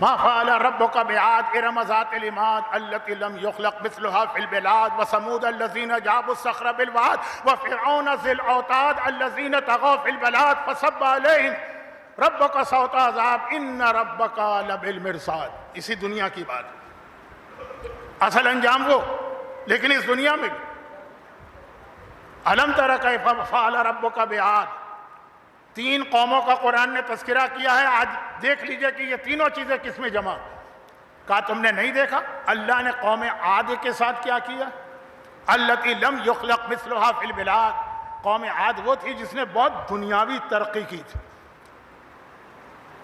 ما فعل ربک بعاد ارم ذات العماد التی لم یخلق مثلها فی البلاد وثمود الذین جابوا الصخر بالواد وفرعون ذی الاوتاد الذین طغوا فی البلاد فصب علیہم ربک صوت عذاب ان ربک لبالمرصاد. اسی دنیا کی بات، اصل انجام وہ، لیکن اس دنیا میں بھی الم تر کیف فعل ربک بعاد. 3 قوموں کا قرآن نے تذکرہ کیا ہے. آج دیکھ لیجئے کہ یہ تینوں چیزیں کس میں جمع. کہا تم نے نہیں دیکھا اللہ نے قوم عاد کے ساتھ کیا کیا؟ التی لم یخلق مثلها فی البلاد. قوم عاد وہ تھی جس نے بہت دنیاوی ترقی کی تھی.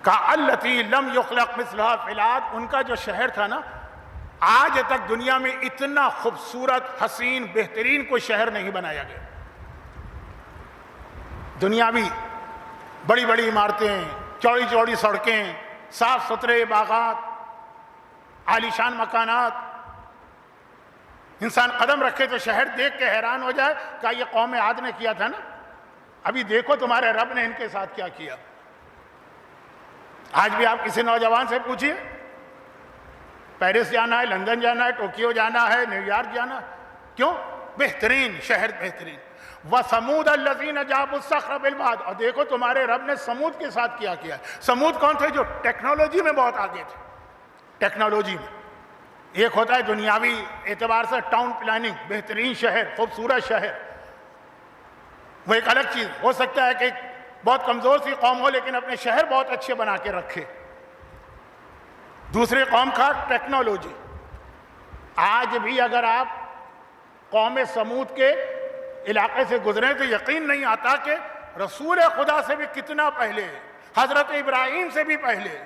کہا التی لم یخلق مثلها فی البلاد. ان کا جو شہر تھا نا، آج تک دنیا میں اتنا خوبصورت، حسین، بہترین کوئی شہر نہیں بنایا گیا. دنیاوی بڑی بڑی عمارتیں، چوڑی چوڑی سڑکیں، صاف ستھرے باغات، عالیشان مکانات. انسان قدم رکھے تو شہر دیکھ کے حیران ہو جائے. کہا یہ قوم عاد نے کیا تھا نا، ابھی دیکھو تمہارے رب نے ان کے ساتھ کیا کیا. آج بھی آپ کسی نوجوان سے پوچھئے، پیرس جانا ہے، لندن جانا ہے، ٹوکیو جانا ہے، نیو یارک جانا ہے، کیوں؟ بہترین شہر، بہترین. وَثَمُودَ الَّذِينَ جَابُوا الصَّخْرَ بِالْوَادِ. اور دیکھو تمہارے رب نے سمود کے ساتھ کیا کیا ہے. سمود کون تھے؟ جو ٹیکنالوجی میں بہت آگے تھے. ٹیکنالوجی میں ایک ہوتا ہے دنیاوی اعتبار سے ٹاؤن پلاننگ، بہترین شہر، خوبصورت شہر، وہ ایک الگ چیز. ہو سکتا ہے کہ بہت کمزور سی قوم ہو لیکن اپنے شہر بہت اچھے بنا کے رکھے. دوسری قوم کا ٹیکنالوجی. آج بھی اگر آپ قوم سمود کے علاقے سے گزریں تو یقین نہیں آتا کہ رسول خدا سے بھی کتنا پہلے، حضرت ابراہیم سے بھی پہلے.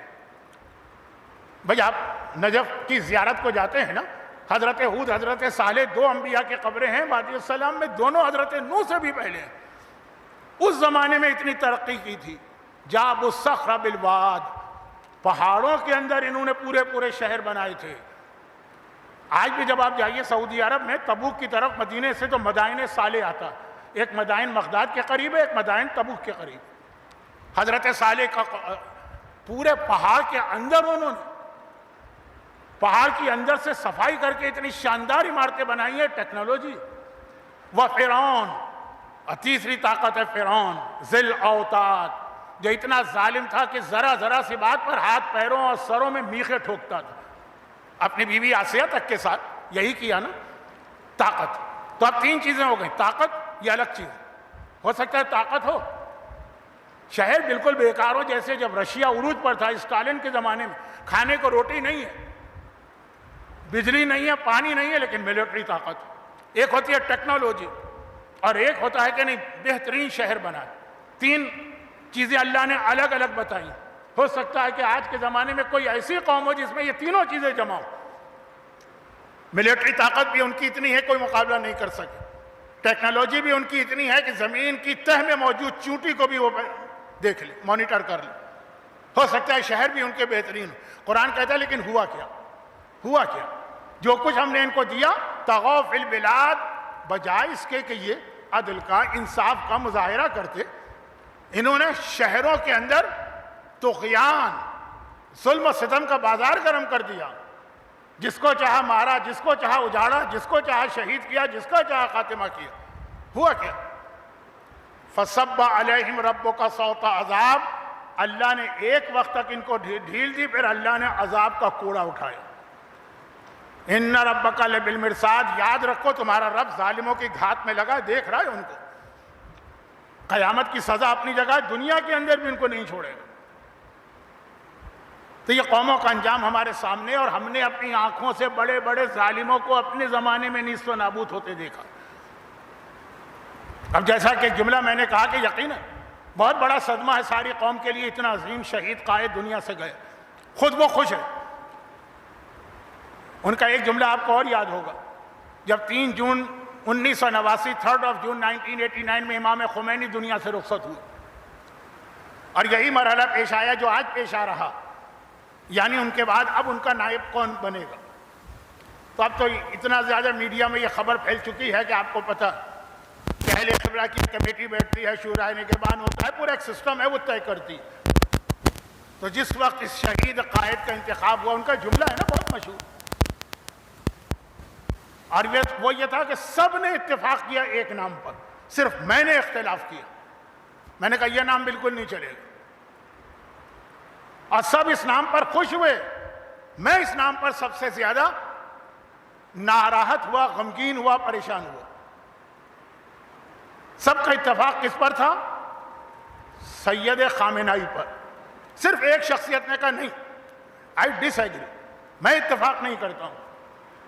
بھئی آپ نجف کی زیارت کو جاتے ہیں نا، حضرت ہود، حضرت صالح 2 انبیاء کی قبریں ہیں وادی السلام میں، دونوں حضرت نوح سے بھی پہلے ہیں. اس زمانے میں اتنی ترقی کی تھی. جابوا الصخر بالواد، پہاڑوں کے اندر انہوں نے پورے پورے شہر بنائے تھے. آج بھی جب آپ جائیے سعودی عرب میں تبوک کی طرف، مدینے سے تو مدائن صالح آتا. ایک مدائن مغداد کے قریب ہے، ایک مدائن تبوک کے قریب. حضرت صالح کا پورے پہاڑ کے اندر انہوں نے پہاڑ کی اندر سے صفائی کر کے اتنی شاندار عمارتیں بنائی ہیں. ٹیکنالوجی. وفرعون، اور تیسری طاقت ہے فرعون ذی الاوتاد، جو اتنا ظالم تھا کہ ذرا ذرا سی بات پر ہاتھ پیروں اور سروں میں میخیں ٹھوکتا تھا. اپنی بیوی آسیہ تک کے ساتھ یہی کیا نا. طاقت. تو اب 3 چیزیں ہو گئیں. طاقت یہ الگ چیز ہے. ہو سکتا ہے طاقت ہو، شہر بالکل بیکار ہو، جیسے جب رشیا عروج پر تھا اسٹالن کے زمانے میں، کھانے کو روٹی نہیں ہے، بجلی نہیں ہے، پانی نہیں ہے، لیکن ملٹری طاقت. ایک ہوتی ہے ٹیکنالوجی اور ایک ہوتا ہے کہ نہیں بہترین شہر بنائے. 3 چیزیں اللہ نے الگ الگ بتائی. ہو سکتا ہے کہ آج کے زمانے میں کوئی ایسی قوم ہو جس میں یہ تینوں چیزیں جمع ہو. ملٹری طاقت بھی ان کی اتنی ہے کوئی مقابلہ نہیں کر سکے. ٹیکنالوجی بھی ان کی اتنی ہے کہ زمین کی تہ میں موجود چونٹی کو بھی وہ دیکھ لے، مانیٹر کر لے. ہو سکتا ہے شہر بھی ان کے بہترین ہو. قرآن کہتا ہے لیکن ہوا کیا؟ ہوا کیا؟ جو کچھ ہم نے ان کو دیا، طغوا فی البلاد، بجائے اس کے کہ یہ عدل کا، انصاف کا مظاہرہ کرتے، انہوں نے شہروں کے اندر طغیان، ظلم و ستم کا بازار گرم کر دیا. جس کو چاہا مارا، جس کو چاہا اجاڑا، جس کو چاہا شہید کیا، جس کا چاہا خاتمہ کیا. ہوا کیا؟ فصب علیہم ربک صوت عذاب. اللہ نے ایک وقت تک ان کو ڈھیل دی، پھر اللہ نے عذاب کا کوڑا اٹھایا. ان ربک لبالمرصاد. یاد رکھو تمہارا رب ظالموں کی گھات میں لگا، دیکھ رہا ہے ان کو. قیامت کی سزا اپنی جگہ، دنیا کے اندر بھی ان کو نہیں چھوڑے گا. تو یہ قوموں کا انجام ہمارے سامنے، اور ہم نے اپنی آنکھوں سے بڑے بڑے ظالموں کو اپنے زمانے میں نیست و نابود ہوتے دیکھا. اب جیسا کہ جملہ میں نے کہا کہ یقینا بہت بڑا صدمہ ہے ساری قوم کے لیے، اتنا عظیم شہید قائد دنیا سے گئے. خود وہ خوش ہے. ان کا ایک جملہ آپ کو اور یاد ہوگا، جب 3 جون 1989 3 جون 1989 میں امام خمینی دنیا سے رخصت ہوئے. اور یہی مرحلہ پیش آیا جو آج پیش آ رہا، یعنی ان کے بعد اب ان کا نائب کون بنے گا۔ تو اب تو اتنا زیادہ میڈیا میں یہ خبر پھیل چکی ہے کہ آپ کو پتہ، اہل خبرہ کی کمیٹی بیٹھتی ہے، شورائے نگہبان ہوتا ہے، پورا ایک سسٹم ہے، وہ طے کرتی۔ تو جس وقت اس شہید قائد کا انتخاب ہوا، ان کا جملہ ہے نا بہت مشہور، اور وہ یہ تھا کہ سب نے اتفاق کیا ایک نام پر، صرف میں نے اختلاف کیا۔ میں نے کہا یہ نام بالکل نہیں چلے گا، اور سب اس نام پر خوش ہوئے۔ میں اس نام پر سب سے زیادہ ناراحت ہوا، غمگین ہوا، پریشان ہوا۔ سب کا اتفاق کس پر تھا؟ سید خامنہئی پر۔ صرف ایک شخصیت نے کہا نہیں، آئی ڈس ایگری، میں اتفاق نہیں کرتا ہوں،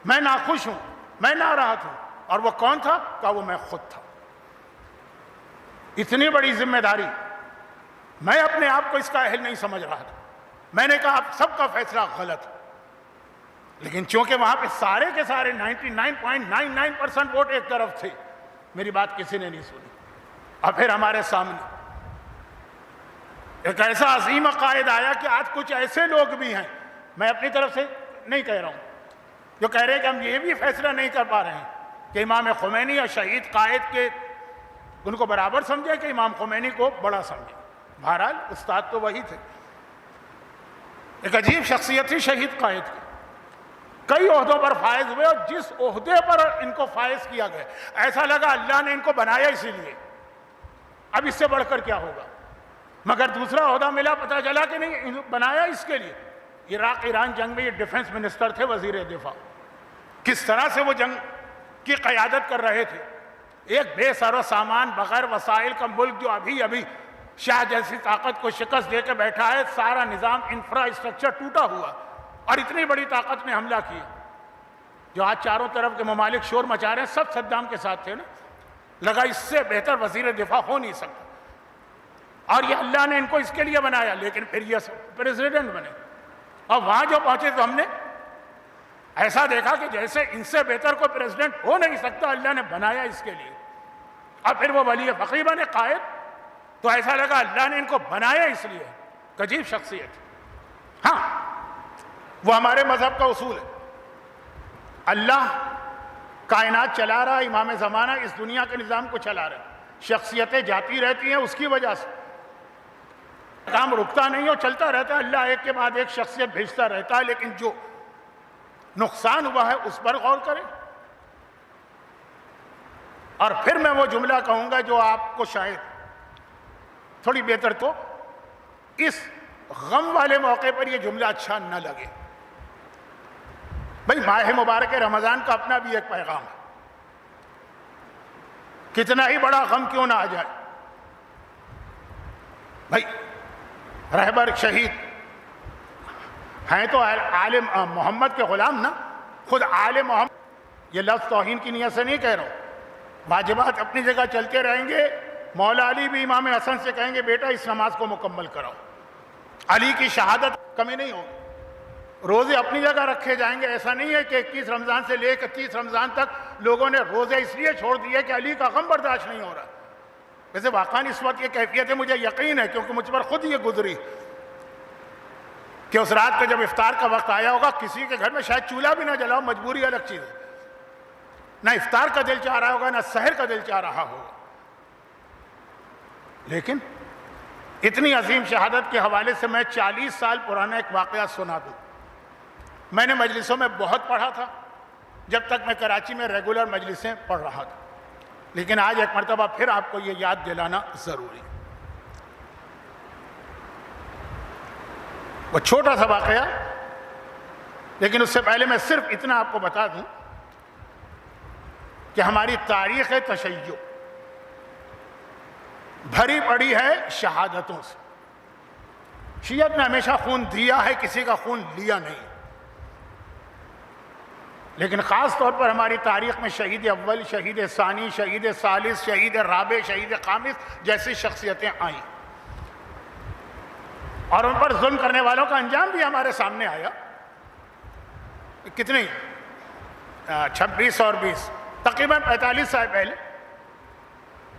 میں ناخوش ہوں، میں ناراحت ہوں۔ اور وہ کون تھا؟ کہا وہ میں خود تھا۔ اتنی بڑی ذمہ داری، میں اپنے آپ کو اس کا اہل نہیں سمجھ رہا تھا۔ میں نے کہا اب سب کا فیصلہ غلط ہے، لیکن چونکہ وہاں پہ سارے کے سارے 99.99% ووٹ ایک طرف تھے، میری بات کسی نے نہیں سنی۔ اور پھر ہمارے سامنے ایک ایسا عظیم قائد آیا کہ آج کچھ ایسے لوگ بھی ہیں، میں اپنی طرف سے نہیں کہہ رہا ہوں، جو کہہ رہے ہیں کہ ہم یہ بھی فیصلہ نہیں کر پا رہے ہیں کہ امام خمینی اور شہید قائد کے ان کو برابر سمجھے کہ امام خمینی کو بڑا سمجھے۔ بہرحال استاد تو وہی تھے۔ ایک عجیب شخصیت تھی شہید قائد کی، کئی عہدوں پر فائز ہوئے، اور جس عہدے پر ان کو فائز کیا گیا ایسا لگا اللہ نے ان کو بنایا اسی لیے، اب اس سے بڑھ کر کیا ہوگا۔ مگر دوسرا عہدہ ملا، پتہ چلا کہ نہیں، بنایا اس کے لیے۔ عراق ایران جنگ میں یہ ڈیفنس منسٹر تھے، وزیر دفاع، کس طرح سے وہ جنگ کی قیادت کر رہے تھے۔ ایک بے سر و سامان بغیر وسائل کا ملک جو ابھی شاہ جیسی طاقت کو شکست دے کے بیٹھا ہے، سارا نظام انفراسٹرکچر ٹوٹا ہوا، اور اتنی بڑی طاقت نے حملہ کیا، جو آج چاروں طرف کے ممالک شور مچا رہے ہیں، سب صدام کے ساتھ تھے نا۔ لگا اس سے بہتر وزیر دفاع ہو نہیں سکتا، اور یہ اللہ نے ان کو اس کے لیے بنایا، لیکن پھر یہ پریزیڈنٹ بنے۔ اور وہاں جو پہنچے تو ہم نے ایسا دیکھا کہ جیسے ان سے بہتر کوئی پریزیڈنٹ ہو نہیں سکتا، اللہ نے بنایا اس کے لیے۔ اور پھر وہ ولی فقیہ بنے، قائد، تو ایسا لگا اللہ نے ان کو بنایا اس لیے۔ عجیب شخصیت۔ ہاں، وہ ہمارے مذہب کا اصول ہے، اللہ کائنات چلا رہا ہے، امام زمانہ اس دنیا کے نظام کو چلا رہا ہے، شخصیتیں جاتی رہتی ہیں اس کی وجہ سے، کام رکتا نہیں اور چلتا رہتا ہے، اللہ ایک کے بعد ایک شخصیت بھیجتا رہتا ہے، لیکن جو نقصان ہوا ہے اس پر غور کریں۔ اور پھر میں وہ جملہ کہوں گا جو آپ کو شاید تھوڑی بہتر تو اس غم والے موقع پر یہ جملہ اچھا نہ لگے۔ بھئی ماہ مبارک رمضان کا اپنا بھی ایک پیغام ہے، کتنا ہی بڑا غم کیوں نہ آ جائے، بھئی رہبر شہید ہیں تو آل محمد کے غلام نا، خود آل محمد، یہ لفظ توہین کی نیت سے نہیں کہہ رہا ہوں، واجبات اپنی جگہ چلتے رہیں گے۔ مولا علی بھی امام حسن سے کہیں گے بیٹا اس نماز کو مکمل کراؤ، علی کی شہادت کمی نہیں ہوگی، روزے اپنی جگہ رکھے جائیں گے۔ ایسا نہیں ہے کہ 21 رمضان سے لے کر 30 رمضان تک لوگوں نے روزے اس لیے چھوڑ دیے کہ علی کا غم برداشت نہیں ہو رہا۔ ویسے واقعاً اس وقت یہ کیفیت ہے، مجھے یقین ہے کیونکہ مجھ پر خود یہ گزری کہ اس رات کو جب افطار کا وقت آیا ہوگا، کسی کے گھر میں شاید چولہا بھی نہ جلاؤ، مجبوری الگ چیز ہے، نہ افطار کا دل چاہ رہا ہوگا نہ سحر کا دل چاہ رہا ہوگا، لیکن اتنی عظیم شہادت کے حوالے سے میں 40 سال پرانا ایک واقعہ سنا دوں۔ میں نے مجلسوں میں بہت پڑھا تھا جب تک میں کراچی میں ریگولر مجلسیں پڑھ رہا تھا، لیکن آج ایک مرتبہ پھر آپ کو یہ یاد دلانا ضروری ہے۔ وہ چھوٹا سا واقعہ، لیکن اس سے پہلے میں صرف اتنا آپ کو بتا دوں کہ ہماری تاریخ تشیع بھری پڑی ہے شہادتوں سے۔ شیعت نے ہمیشہ خون دیا ہے، کسی کا خون لیا نہیں، لیکن خاص طور پر ہماری تاریخ میں شہید اول، شہید ثانی، شہید ثالث، شہید رابع، شہید خامس جیسی شخصیتیں آئیں، اور ان پر ظلم کرنے والوں کا انجام بھی ہمارے سامنے آیا۔ کتنے 26 اور 20 تقریباً 45 سال پہلے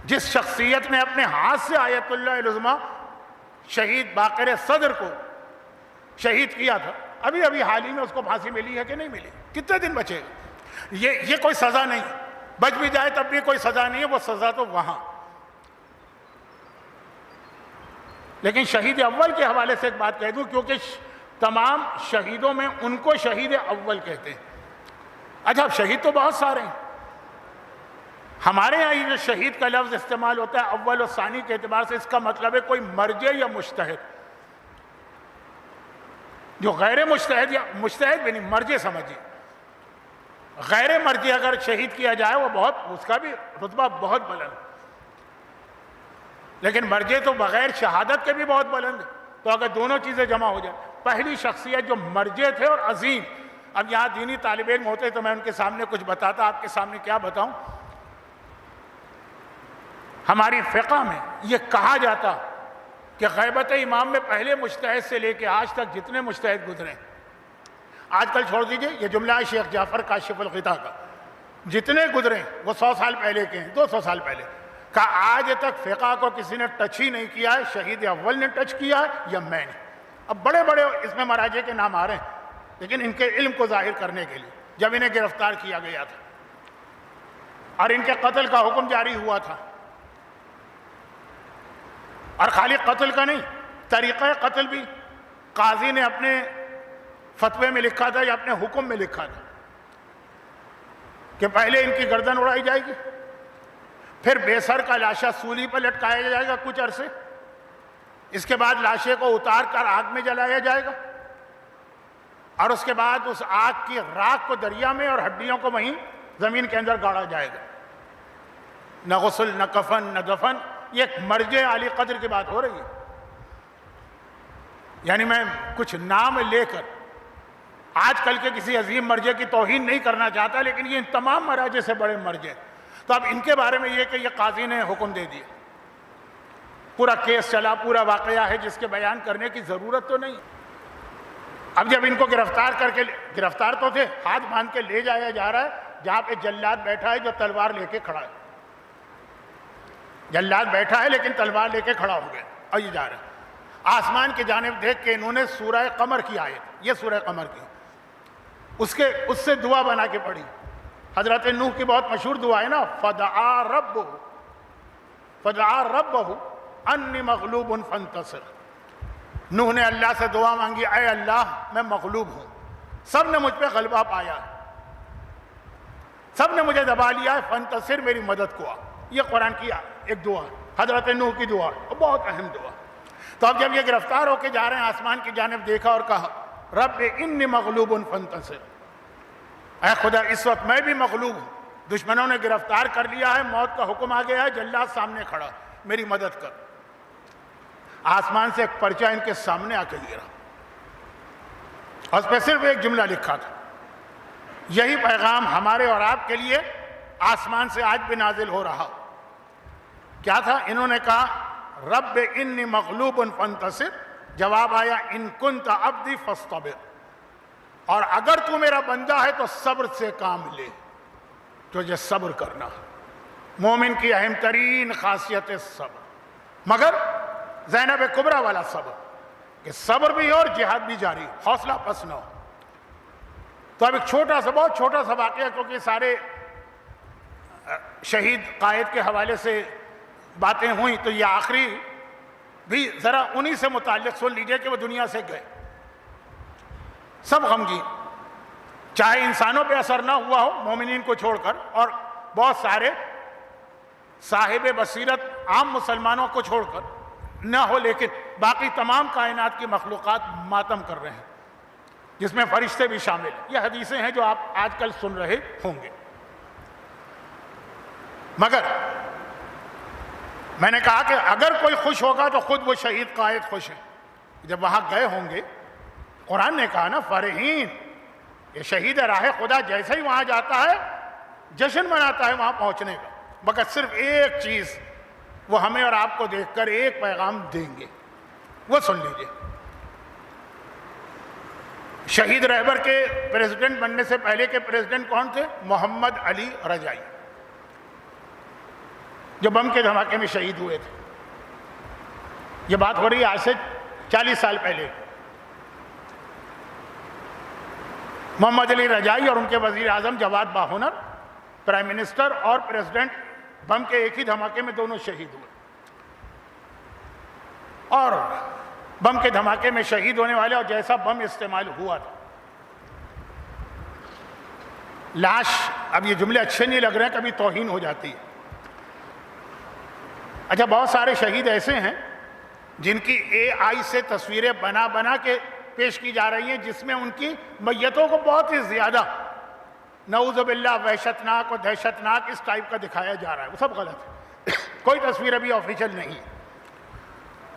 جس شخصیت نے اپنے ہاتھ سے آیت اللہ العظمیٰ شہید باقر صدر کو شہید کیا تھا، ابھی حال ہی میں اس کو پھانسی ملی ہے کہ نہیں ملی؟ کتنے دن بچے گا؟ یہ کوئی سزا نہیں، بچ بھی جائے تب بھی کوئی سزا نہیں ہے، وہ سزا تو وہاں۔ لیکن شہید اول کے حوالے سے ایک بات کہہ دوں، کیونکہ تمام شہیدوں میں ان کو شہید اول کہتے ہیں۔ اچھا، اب شہید تو بہت سارے ہیں، ہمارے یہاں یہ جو شہید کا لفظ استعمال ہوتا ہے اول و ثانی کے اعتبار سے، اس کا مطلب ہے کوئی مرجع یا مجتہد۔ جو غیر مجتہد یا مجتہد بھی نہیں، مرجع سمجھیے، غیر مرجع اگر شہید کیا جائے وہ اس کا بھی رتبہ بہت بلند، لیکن مرجع تو بغیر شہادت کے بھی بہت بلند ہے۔ تو اگر دونوں چیزیں جمع ہو جائیں، پہلی شخصیت جو مرجع تھے اور عظیم، اب یہاں دینی طالب علم ہوتے تو میں ان کے سامنے کچھ بتاتا، آپ کے سامنے کیا بتاؤں۔ ہماری فقہ میں یہ کہا جاتا کہ غیبت امام میں پہلے مجتہد سے لے کے آج تک جتنے مجتہد گزرے، آج کل چھوڑ دیجئے، یہ جملہ ہے شیخ جعفر کاشف الغطا کا، جتنے گزرے وہ 100 سال پہلے کے ہیں، 200 سال پہلے کا، آج تک فقہ کو کسی نے ٹچ ہی نہیں کیا ہے، شہید اول نے ٹچ کیا ہے یا میں نے۔ اب بڑے بڑے اس میں مراجع کے نام آ رہے ہیں، لیکن ان کے علم کو ظاہر کرنے کے لیے جب انہیں گرفتار کیا گیا تھا اور ان کے قتل کا حکم جاری ہوا تھا، اور خالی قتل کا نہیں، طریقہ قتل بھی قاضی نے اپنے فتوے میں لکھا تھا یا اپنے حکم میں لکھا تھا کہ پہلے ان کی گردن اڑائی جائے گی، پھر بے سر کا لاشا سولی پر لٹکایا جائے گا کچھ عرصے، اس کے بعد لاشے کو اتار کر آگ میں جلایا جائے گا، اور اس کے بعد اس آگ کی راکھ کو دریا میں اور ہڈیوں کو وہیں زمین کے اندر گاڑا جائے گا۔ نہ غسل، نہ کفن، نہ دفن، یہ ایک مرجع عالی قدر کی بات ہو رہی ہے۔ یعنی میں کچھ نام لے کر آج کل کے کسی عظیم مرجع کی توہین نہیں کرنا چاہتا، لیکن یہ ان تمام مراجع سے بڑے مرجع، تو اب ان کے بارے میں یہ کہ یہ قاضی نے حکم دے دیا، پورا کیس چلا، پورا واقعہ ہے جس کے بیان کرنے کی ضرورت تو نہیں۔ اب جب ان کو گرفتار تو تھے، ہاتھ باندھ کے لے جایا جا رہا ہے جہاں پہ جلاد بیٹھا ہے جو تلوار لے کے کھڑا ہے، جلاد بیٹھا ہے لیکن تلوار لے کے کھڑا ہو گیا، اور یہ جا رہا ہے۔ آسمان کی جانب دیکھ کے انہوں نے سورہ قمر کی آیت، یہ سورہ قمر کی، اس سے دعا بنا کے پڑھی۔ حضرت نوح کی بہت مشہور دعا ہے نا، فدعا ربہ انی مغلوب فانتصر۔ نوح نے اللہ سے دعا مانگی، اے اللہ میں مغلوب ہوں، سب نے مجھ پہ غلبہ پایا ہے، سب نے مجھے دبا لیا ہے، فانتصر میری مدد کو آ۔ یہ قرآن کی ایک دعا، حضرت نوح کی دعا، بہت اہم دعا۔ تو اب جب یہ گرفتار ہو کے جا رہے ہیں، آسمان کی جانب دیکھا اور کہا رب انی مغلوب فانتصر، اے خدا اس وقت میں بھی مغلوب ہوں، دشمنوں نے گرفتار کر لیا ہے، موت کا حکم آ گیا ہے، جلاد سامنے کھڑا، میری مدد کر۔ آسمان سے ایک پرچہ ان کے سامنے آ کے گرا، اور اس پہ صرف ایک جملہ لکھا تھا، یہی پیغام ہمارے اور آپ کے لیے آسمان سے آج بھی نازل ہو رہا۔ کیا تھا؟ انہوں نے کہا رب انی مغلوب فانتصر، جواب آیا ان کنت عبدی فاصطبر، اور اگر تو میرا بندہ ہے تو صبر سے کام لے، تجھے صبر کرنا۔ مومن کی اہم ترین خاصیت ہے صبر، مگر زینب کبریٰ والا صبر، کہ صبر بھی ہو اور جہاد بھی جاری، حوصلہ پس نہ ہو۔ تو اب ایک چھوٹا سا، بہت چھوٹا سا واقعہ، کیونکہ سارے شہید قائد کے حوالے سے باتیں ہوئیں، تو یہ آخری بھی ذرا انہی سے متعلق سن لیجئے کہ وہ دنیا سے گئے، سب غمگین، چاہے انسانوں پہ اثر نہ ہوا ہو مومنین کو چھوڑ کر، اور بہت سارے صاحب بصیرت عام مسلمانوں کو چھوڑ کر نہ ہو، لیکن باقی تمام کائنات کی مخلوقات ماتم کر رہے ہیں، جس میں فرشتے بھی شامل ہیں۔ یہ حدیثیں ہیں جو آپ آج کل سن رہے ہوں گے۔ مگر میں نے کہا کہ اگر کوئی خوش ہوگا تو خود وہ شہید قائد خوش ہے۔ جب وہاں گئے ہوں گے، قرآن نے کہا نا فرحین، یہ شہید راہ خدا جیسے ہی وہاں جاتا ہے جشن مناتا ہے وہاں پہنچنے کا، مگر صرف ایک چیز وہ ہمیں اور آپ کو دیکھ کر ایک پیغام دیں گے، وہ سن لیجئے۔ شہید رہبر کے پریزیڈنٹ بننے سے پہلے کے پریزیڈنٹ کون تھے؟ محمد علی رجائی، جو بم کے دھماکے میں شہید ہوئے تھے۔ یہ بات ہو رہی ہے آج سے 40 سال پہلے. محمد علی رجائی اور ان کے وزیر اعظم جواد باہنر پرائم منسٹر اور پریزیڈنٹ بم کے ایک ہی دھماکے میں دونوں شہید ہوئے. اور بم کے دھماکے میں شہید ہونے والے اور جیسا بم استعمال ہوا تھا، لاش، اب یہ جملے اچھے نہیں لگ رہے ہیں، کبھی توہین ہو جاتی ہے. اچھا، بہت سارے شہید ایسے ہیں جن کی اے آئی سے تصویریں بنا بنا کے پیش کی جا رہی ہیں، جس میں ان کی میتوں کو بہت ہی زیادہ نعوذ باللہ وحشتناک اور دہشتناک اس ٹائپ کا دکھایا جا رہا ہے. وہ سب غلط ہے. کوئی تصویر ابھی آفیشیل نہیں ہے.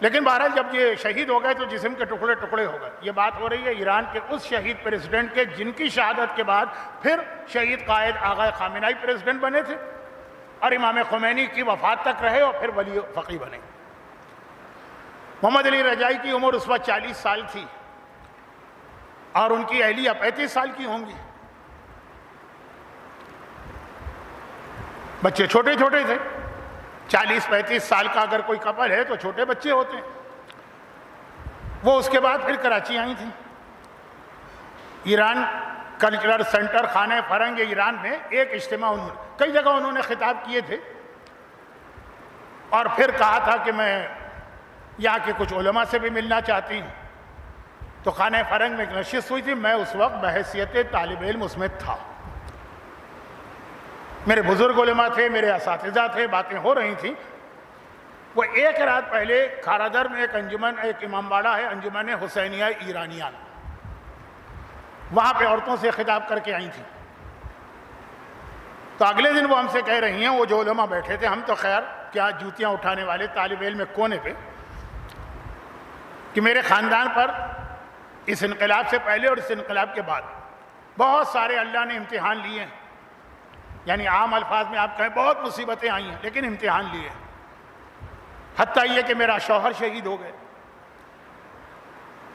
لیکن بہرحال جب یہ شہید ہو گئے تو جسم کے ٹکڑے ٹکڑے ہو گئے. یہ بات ہو رہی ہے ایران کے اس شہید پریزیڈنٹ کے جن کی شہادت کے بعد پھر شہید قائد آغا خامنہئی پریزیڈنٹ بنے تھے اور امام خمینی کی وفات تک رہے اور پھر ولی فقیہ بنے. محمد علی رجائی کی عمر اس وقت 40 سال تھی اور ان کی اہلیہ 35 سال کی ہوں گی. بچے چھوٹے چھوٹے تھے. 40-35 سال کا اگر کوئی کپل ہے تو چھوٹے بچے ہوتے ہیں. وہ اس کے بعد پھر کراچی آئی تھیں. ایران کلچرل سینٹر خانہ فرنگ ایران میں ایک اجتماع کئی جگہ انہوں نے خطاب کیے تھے اور پھر کہا تھا کہ میں یہاں کے کچھ علماء سے بھی ملنا چاہتی ہوں. تو خانہ فرنگ میں ایک نشست ہوئی تھی. میں اس وقت بحیثیت طالب علم اس میں تھا. میرے بزرگ علماء تھے، میرے اساتذہ تھے، باتیں ہو رہی تھیں. وہ ایک رات پہلے کھارادر میں ایک انجمن، ایک امام باڑہ ہے، انجمن حسینیہ ایرانیان، وہاں پہ عورتوں سے خطاب کر کے آئی تھیں. تو اگلے دن وہ ہم سے کہہ رہی ہیں، وہ جو علماء بیٹھے تھے، ہم تو خیر کیا جوتیاں اٹھانے والے طالب علم کونے پہ، کہ میرے خاندان پر اس انقلاب سے پہلے اور اس انقلاب کے بعد بہت سارے اللہ نے امتحان لیے ہیں. یعنی عام الفاظ میں آپ کہیں بہت مصیبتیں آئی ہیں، لیکن امتحان لیے. حتیٰ یہ کہ میرا شوہر شہید ہو گئے.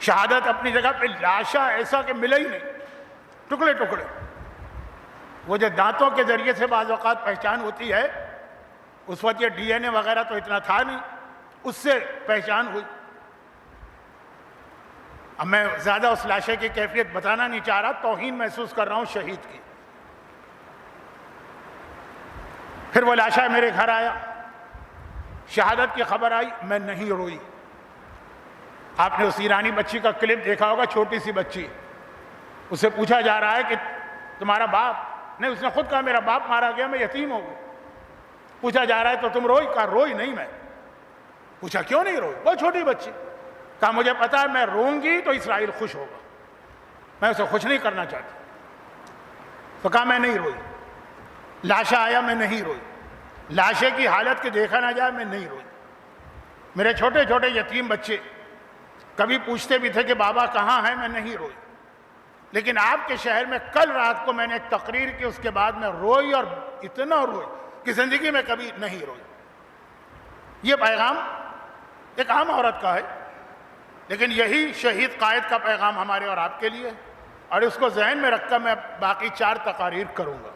شہادت اپنی جگہ پہ، لاشا ایسا کہ ملا ہی نہیں، ٹکڑے ٹکڑے. وہ جو دانتوں کے ذریعے سے بعض اوقات پہچان ہوتی ہے، اس وقت یہ ڈی این اے وغیرہ تو اتنا تھا نہیں، اس سے پہچان ہوئی. اب میں زیادہ اس لاشے کی کیفیت بتانا نہیں چاہ رہا، توہین محسوس کر رہا ہوں شہید کی. پھر وہ لاشا میرے گھر آیا، شہادت کی خبر آئی، میں نہیں روئی. آپ نے اس ایرانی بچی کا کلپ دیکھا ہوگا، چھوٹی سی بچی. اسے پوچھا جا رہا ہے کہ تمہارا باپ، نہیں، اس نے خود کہا میرا باپ مارا گیا، میں یتیم ہو گیا. پوچھا جا رہا ہے تو تم روئی؟ کہا روئی نہیں میں. پوچھا کیوں نہیں روئی؟ وہ چھوٹی بچی. کہا مجھے پتا ہے میں روں گی تو اسرائیل خوش ہوگا، میں اسے خوش نہیں کرنا چاہتی. تو کہا میں نہیں روئی. لاشا آیا، میں نہیں روئی. لاشے کی حالت کے دیکھا نہ جائے، میں نہیں روئی. میرے چھوٹے چھوٹے یتیم بچے کبھی پوچھتے بھی تھے کہ بابا کہاں ہیں، میں نہیں روئی. لیکن آپ کے شہر میں کل رات کو میں نے ایک تقریر کی، اس کے بعد میں روئی اور اتنا روئی کہ زندگی میں کبھی نہیں روئی. یہ پیغام ایک عام عورت کا ہے، لیکن یہی شہید قائد کا پیغام ہمارے اور آپ کے لیے ہے. اور اس کو ذہن میں رکھ کر میں باقی 4 تقاریر کروں گا.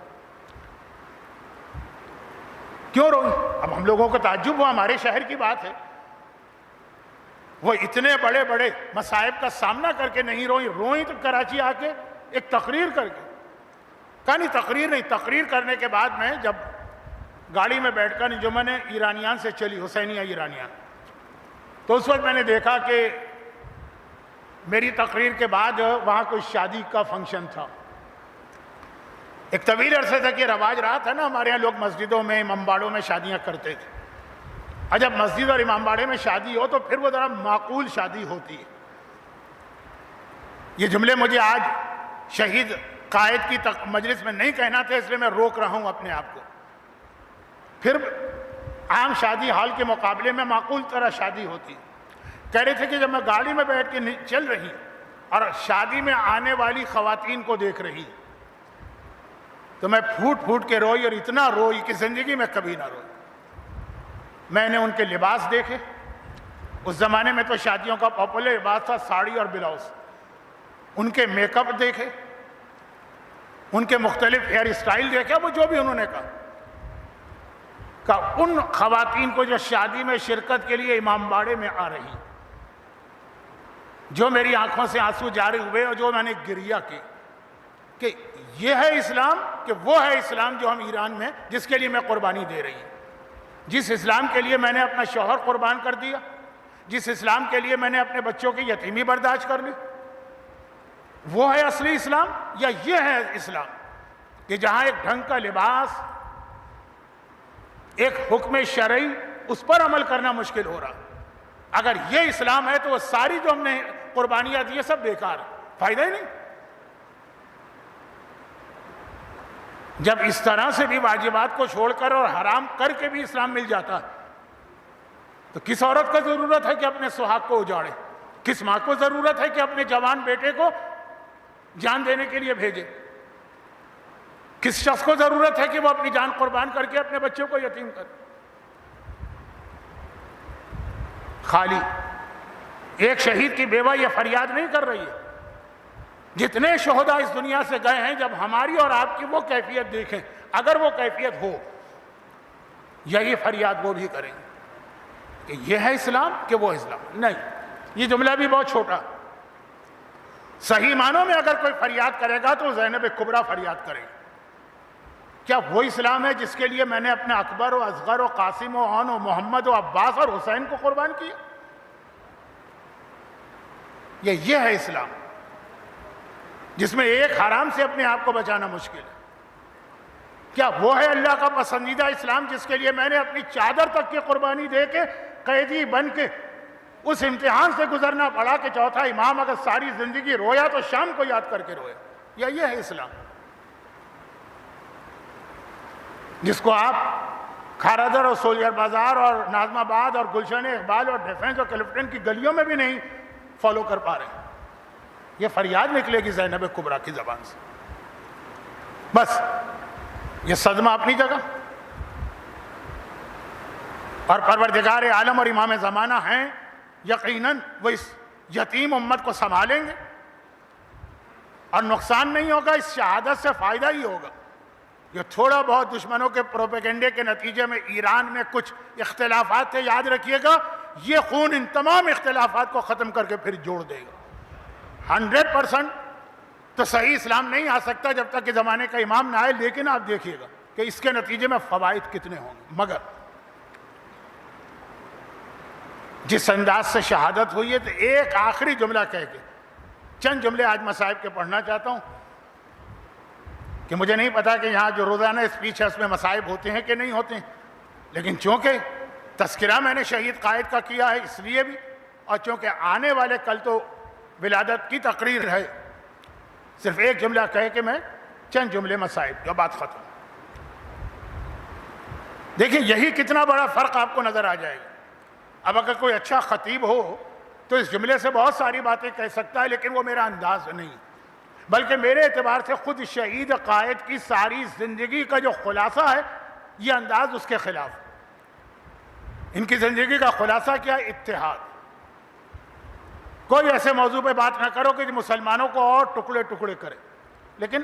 کیوں روئی؟ اب ہم لوگوں کو تعجب ہوا، ہمارے شہر کی بات ہے. وہ اتنے بڑے بڑے مصائب کا سامنا کر کے نہیں روئی. روئی تو کراچی آ کے ایک تقریر کر کے. کہا نہیں تقریر نہیں. تقریر کرنے کے بعد میں جب گاڑی میں بیٹھ کر انجمن ایرانیان سے چلی، حسینیہ ایرانیان، تو اس وقت میں نے دیکھا کہ میری تقریر کے بعد وہاں کوئی شادی کا فنکشن تھا. ایک طویل عرصے تک یہ رواج رہا تھا نا، ہمارے یہاں لوگ مسجدوں میں، امام باڑوں میں شادیاں کرتے تھے. اور جب مسجد اور امام باڑے میں شادی ہو تو پھر وہ ذرا معقول شادی ہوتی ہے. یہ جملے مجھے آج شہید قائد کی مجلس میں نہیں کہنا تھا، اس لیے میں روک رہا ہوں اپنے آپ کو. پھر عام شادی ہال کے مقابلے میں معقول طرح شادی ہوتی. کہہ رہے تھے کہ جب میں گاڑی میں بیٹھ کے چل رہی اور شادی میں آنے والی خواتین کو دیکھ رہی تو میں پھوٹ پھوٹ کے روئی، اور اتنا روئی کہ زندگی میں کبھی نہ روئی. میں نے ان کے لباس دیکھے. اس زمانے میں تو شادیوں کا پاپولر لباس تھا ساڑی اور بلاؤز. ان کے میک اپ دیکھے، ان کے مختلف ہیئر اسٹائل دیکھے، وہ جو بھی انہوں نے کہا. کہ ان خواتین کو جو شادی میں شرکت کے لیے امام باڑے میں آ رہی، جو میری آنکھوں سے آنسو جاری ہوئے اور جو میں نے گریہ کی کہ یہ ہے اسلام، کہ وہ ہے اسلام جو ہم ایران میں جس کے لیے میں قربانی دے رہی ہوں، جس اسلام کے لیے میں نے اپنا شوہر قربان کر دیا، جس اسلام کے لیے میں نے اپنے بچوں کی یتیمی برداشت کر لی، وہ ہے اصلی اسلام؟ یا یہ ہے اسلام کہ جہاں ایک ڈھنگ کا لباس، ایک حکم شرعی، اس پر عمل کرنا مشکل ہو رہا؟ اگر یہ اسلام ہے تو وہ ساری جو ہم نے قربانیاں دی سب بیکار، فائدہ ہی نہیں۔ جب اس طرح سے بھی واجبات کو چھوڑ کر اور حرام کر کے بھی اسلام مل جاتا ہے تو کس عورت کو ضرورت ہے کہ اپنے سہاگ کو اجاڑے؟ کس ماں کو ضرورت ہے کہ اپنے جوان بیٹے کو جان دینے کے لیے بھیجے؟ کس شخص کو ضرورت ہے کہ وہ اپنی جان قربان کر کے اپنے بچوں کو یتیم کرے؟ خالی ایک شہید کی بیوہ یہ فریاد نہیں کر رہی ہے، جتنے شہداء اس دنیا سے گئے ہیں، جب ہماری اور آپ کی وہ کیفیت دیکھیں، اگر وہ کیفیت ہو، یہی فریاد وہ بھی کریں کہ یہ ہے اسلام کہ وہ اسلام نہیں۔ یہ جملہ بھی بہت چھوٹا، صحیح معنوں میں اگر کوئی فریاد کرے گا تو زینب کبریٰ فریاد کرے گا۔ کیا وہ اسلام ہے جس کے لیے میں نے اپنے اکبر و اصغر و قاسم و عون و محمد و عباس اور حسین کو قربان کیا؟ یہ ہے اسلام جس میں ایک حرام سے اپنے آپ کو بچانا مشکل ہے؟ کیا وہ ہے اللہ کا پسندیدہ اسلام جس کے لیے میں نے اپنی چادر تک کی قربانی دے کے قیدی بن کے اس امتحان سے گزرنا پڑا کہ چوتھا امام اگر ساری زندگی رویا تو شام کو یاد کر کے رویا؟ یہ ہے اسلام جس کو آپ کھارادر اور سولیر بازار اور ناظم آباد اور گلشن اقبال اور ڈیفنس اور کلفٹن کی گلیوں میں بھی نہیں فالو کر پا رہے ہیں؟ یہ فریاد نکلے گی زینب کبریٰ کی زبان سے، بس یہ صدمہ اپنی جگہ، اور پروردگار عالم اور امام زمانہ ہیں، یقیناً وہ اس یتیم امت کو سنبھالیں گے اور نقصان نہیں ہوگا، اس شہادت سے فائدہ ہی ہوگا۔ یہ تھوڑا بہت دشمنوں کے پروپیگنڈے کے نتیجے میں ایران میں کچھ اختلافات تھے، یاد رکھیے گا یہ خون ان تمام اختلافات کو ختم کر کے پھر جوڑ دے گا۔ 100% تو صحیح اسلام نہیں آ سکتا جب تک کہ زمانے کا امام نہ آئے، لیکن آپ دیکھیے گا کہ اس کے نتیجے میں فوائد کتنے ہوں گے۔ مگر جس انداز سے شہادت ہوئی ہے تو ایک آخری جملہ کہہ کے چند جملے آج مصائب کے پڑھنا چاہتا ہوں کہ مجھے نہیں پتا کہ یہاں جو روزانہ اسپیچ ہے اس میں مصائب ہوتے ہیں کہ نہیں ہوتے ہیں، لیکن چونکہ تذکرہ میں نے شہید قائد کا کیا ہے اس لیے بھی، اور چونکہ آنے والے کل تو ولادت کی تقریر ہے، صرف ایک جملہ کہہ کے میں چند جملے مصائب جو بات ختم۔ دیکھیں یہی کتنا بڑا فرق آپ کو نظر آ جائے گا۔ اب اگر کوئی اچھا خطیب ہو تو اس جملے سے بہت ساری باتیں کہہ سکتا ہے، لیکن وہ میرا انداز نہیں، بلکہ میرے اعتبار سے خود شہید قائد کی ساری زندگی کا جو خلاصہ ہے یہ انداز اس کے خلاف۔ ان کی زندگی کا خلاصہ کیا؟ اتحاد۔ کوئی ایسے موضوع پہ بات نہ کرو کہ جو مسلمانوں کو اور ٹکڑے ٹکڑے کرے، لیکن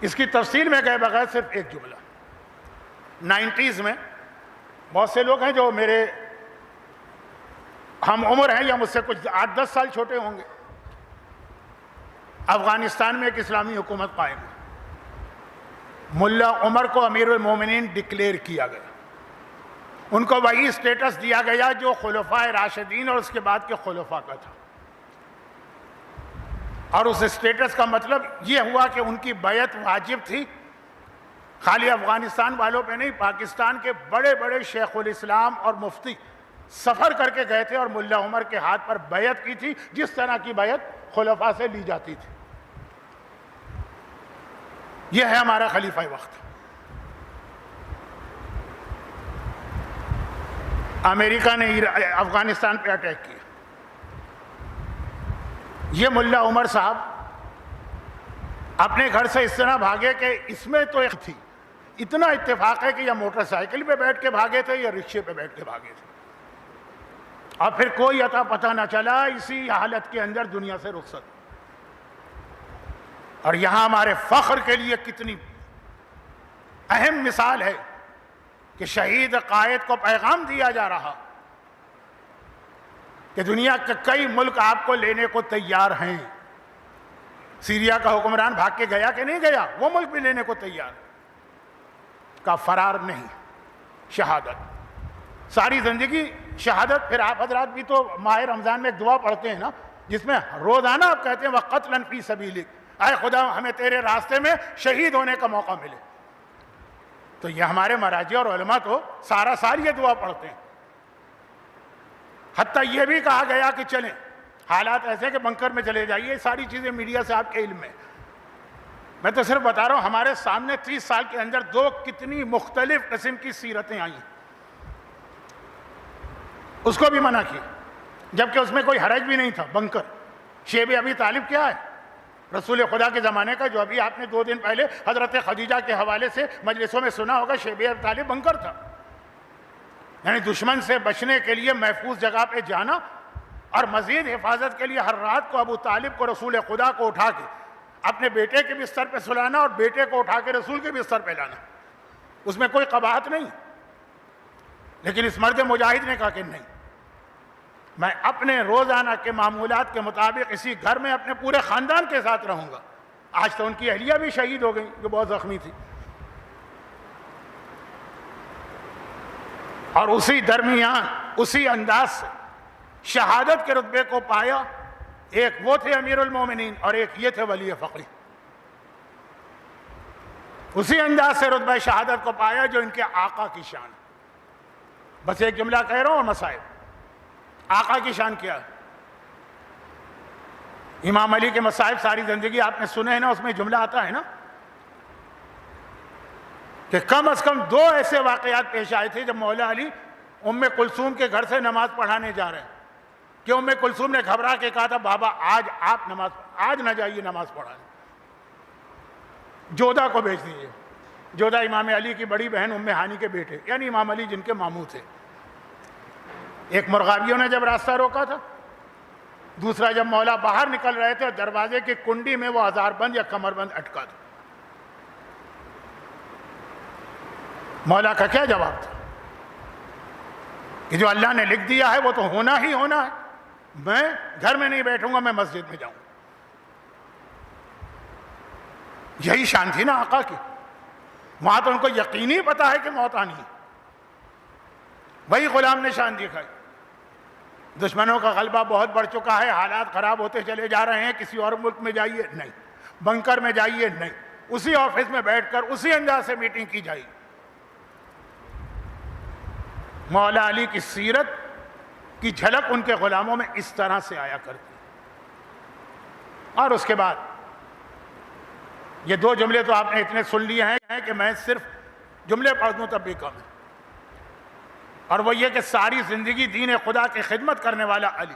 اس کی تفصیل میں گئے بغیر صرف ایک جملہ۔ 90s میں بہت سے لوگ ہیں جو میرے ہم عمر ہیں یا مجھ سے کچھ 8-10 سال چھوٹے ہوں گے، افغانستان میں ایک اسلامی حکومت قائم ہے، ملا عمر کو امیر المومنین ڈکلیئر کیا گیا، ان کو وہی اسٹیٹس دیا گیا جو خلفائے راشدین اور اس کے بعد کے خلفاء کا تھا، اور اس اسٹیٹس کا مطلب یہ ہوا کہ ان کی بیعت واجب تھی۔ خالی افغانستان والوں پہ نہیں، پاکستان کے بڑے بڑے شیخ الاسلام اور مفتی سفر کر کے گئے تھے اور ملا عمر کے ہاتھ پر بیعت کی تھی، جس طرح کی بیعت خلفاء سے لی جاتی تھی۔ یہ ہے ہمارا خلیفہ وقت۔ امریکہ نے افغانستان پہ اٹیک کیا، یہ ملا عمر صاحب اپنے گھر سے اس طرح بھاگے کہ اس میں تو ایک تھی، اتنا اتفاق ہے کہ یا موٹر سائیکل پہ بیٹھ کے بھاگے تھے یا رکشے پہ بیٹھ کے بھاگے تھے، اور پھر کوئی عطا پتہ نہ چلا، اسی حالت کے اندر دنیا سے رخصت۔ اور یہاں ہمارے فخر کے لیے کتنی اہم مثال ہے کہ شہید قائد کو پیغام دیا جا رہا کہ دنیا کے کئی ملک آپ کو لینے کو تیار ہیں. سیریا کا حکمران بھاگ کے گیا کہ نہیں گیا؟ وہ ملک بھی لینے کو تیار. کا فرار نہیں، شہادت، ساری زندگی شہادت. پھر آپ حضرات بھی تو ماہ رمضان میں ایک دعا پڑھتے ہیں نا، جس میں روزانہ آپ کہتے ہیں وَقَتْلًا فِي سَبِيلِكَ، اے خدا ہمیں تیرے راستے میں شہید ہونے کا موقع ملے. تو یہ ہمارے مراجع اور علماء تو سارا سال یہ دعا پڑھتے ہیں. حتیٰ یہ بھی کہا گیا کہ چلیں، حالات ایسے کہ بنکر میں چلے جائیے. ساری چیزیں میڈیا سے آپ کے علم میں. میں تو صرف بتا رہا ہوں ہمارے سامنے 30 سال کے اندر کتنی مختلف قسم کی سیرتیں آئیں. اس کو بھی منع کیا، جبکہ اس میں کوئی حرج بھی نہیں تھا. بنکر شیب ابی طالب کیا ہے؟ رسول خدا کے زمانے کا، جو ابھی آپ نے 2 دن پہلے حضرت خدیجہ کے حوالے سے مجلسوں میں سنا ہوگا. شیب ابی طالب بنکر تھا، یعنی دشمن سے بچنے کے لیے محفوظ جگہ پہ جانا، اور مزید حفاظت کے لیے ہر رات کو ابو طالب کو، رسول خدا کو اٹھا کے اپنے بیٹے کے بستر پہ سلانا اور بیٹے کو اٹھا کے رسول کے بستر پہ لانا. اس میں کوئی قباحت نہیں. لیکن اس مرد مجاہد نے کہا کہ نہیں، میں اپنے روزانہ کے معمولات کے مطابق اسی گھر میں اپنے پورے خاندان کے ساتھ رہوں گا. آج تو ان کی اہلیہ بھی شہید ہو گئی جو بہت زخمی تھی. اور اسی درمیان اسی انداز سے شہادت کے رتبے کو پایا. ایک وہ تھے امیر المومنین اور ایک یہ تھے ولی فقی. اسی انداز سے رتبہ شہادت کو پایا جو ان کے آقا کی شان. بس ایک جملہ کہہ رہا ہوں اور مسائل. آقا کی شان کیا ہے؟ امام علی کے مصائب ساری زندگی آپ نے سنے ہیں نا، اس میں جملہ آتا ہے نا کہ کم از کم 2 ایسے واقعات پیش آئے تھے جب مولا علی ام کلثوم کے گھر سے نماز پڑھانے جا رہے ہیں کہ ام کلثوم نے گھبرا کے کہا تھا بابا آج نہ جائیے نماز پڑھانے، جودہ کو بھیج دیجیے. جودہ امام علی کی بڑی بہن ام ہانی کے بیٹے، یعنی امام علی جن کے ماموں تھے. ایک مرغابیوں نے جب راستہ روکا تھا، دوسرا جب مولا باہر نکل رہے تھے اور دروازے کی کنڈی میں وہ ہزار بند یا کمر بند اٹکا تھا. مولا کا کیا جواب تھا کہ جو اللہ نے لکھ دیا ہے وہ تو ہونا ہی ہونا ہے. میں گھر میں نہیں بیٹھوں گا، میں مسجد میں جاؤں. یہی شان تھی نا آقا کی. وہاں تو ان کو یقینی پتا ہے کہ موت آنی ہے. وہی غلام نے شان دکھائی. دشمنوں کا غلبہ بہت بڑھ چکا ہے، حالات خراب ہوتے چلے جا رہے ہیں. کسی اور ملک میں جائیے نہیں، بنکر میں جائیے نہیں، اسی آفس میں بیٹھ کر اسی انداز سے میٹنگ کی جائے. مولا علی کی سیرت کی جھلک ان کے غلاموں میں اس طرح سے آیا کرتی. اور اس کے بعد یہ 2 جملے تو آپ نے اتنے سن لیے ہیں کہ میں صرف جملے پڑھ دوں تب بھی کم ہے. اور وہ یہ کہ ساری زندگی دین خدا کی خدمت کرنے والا علی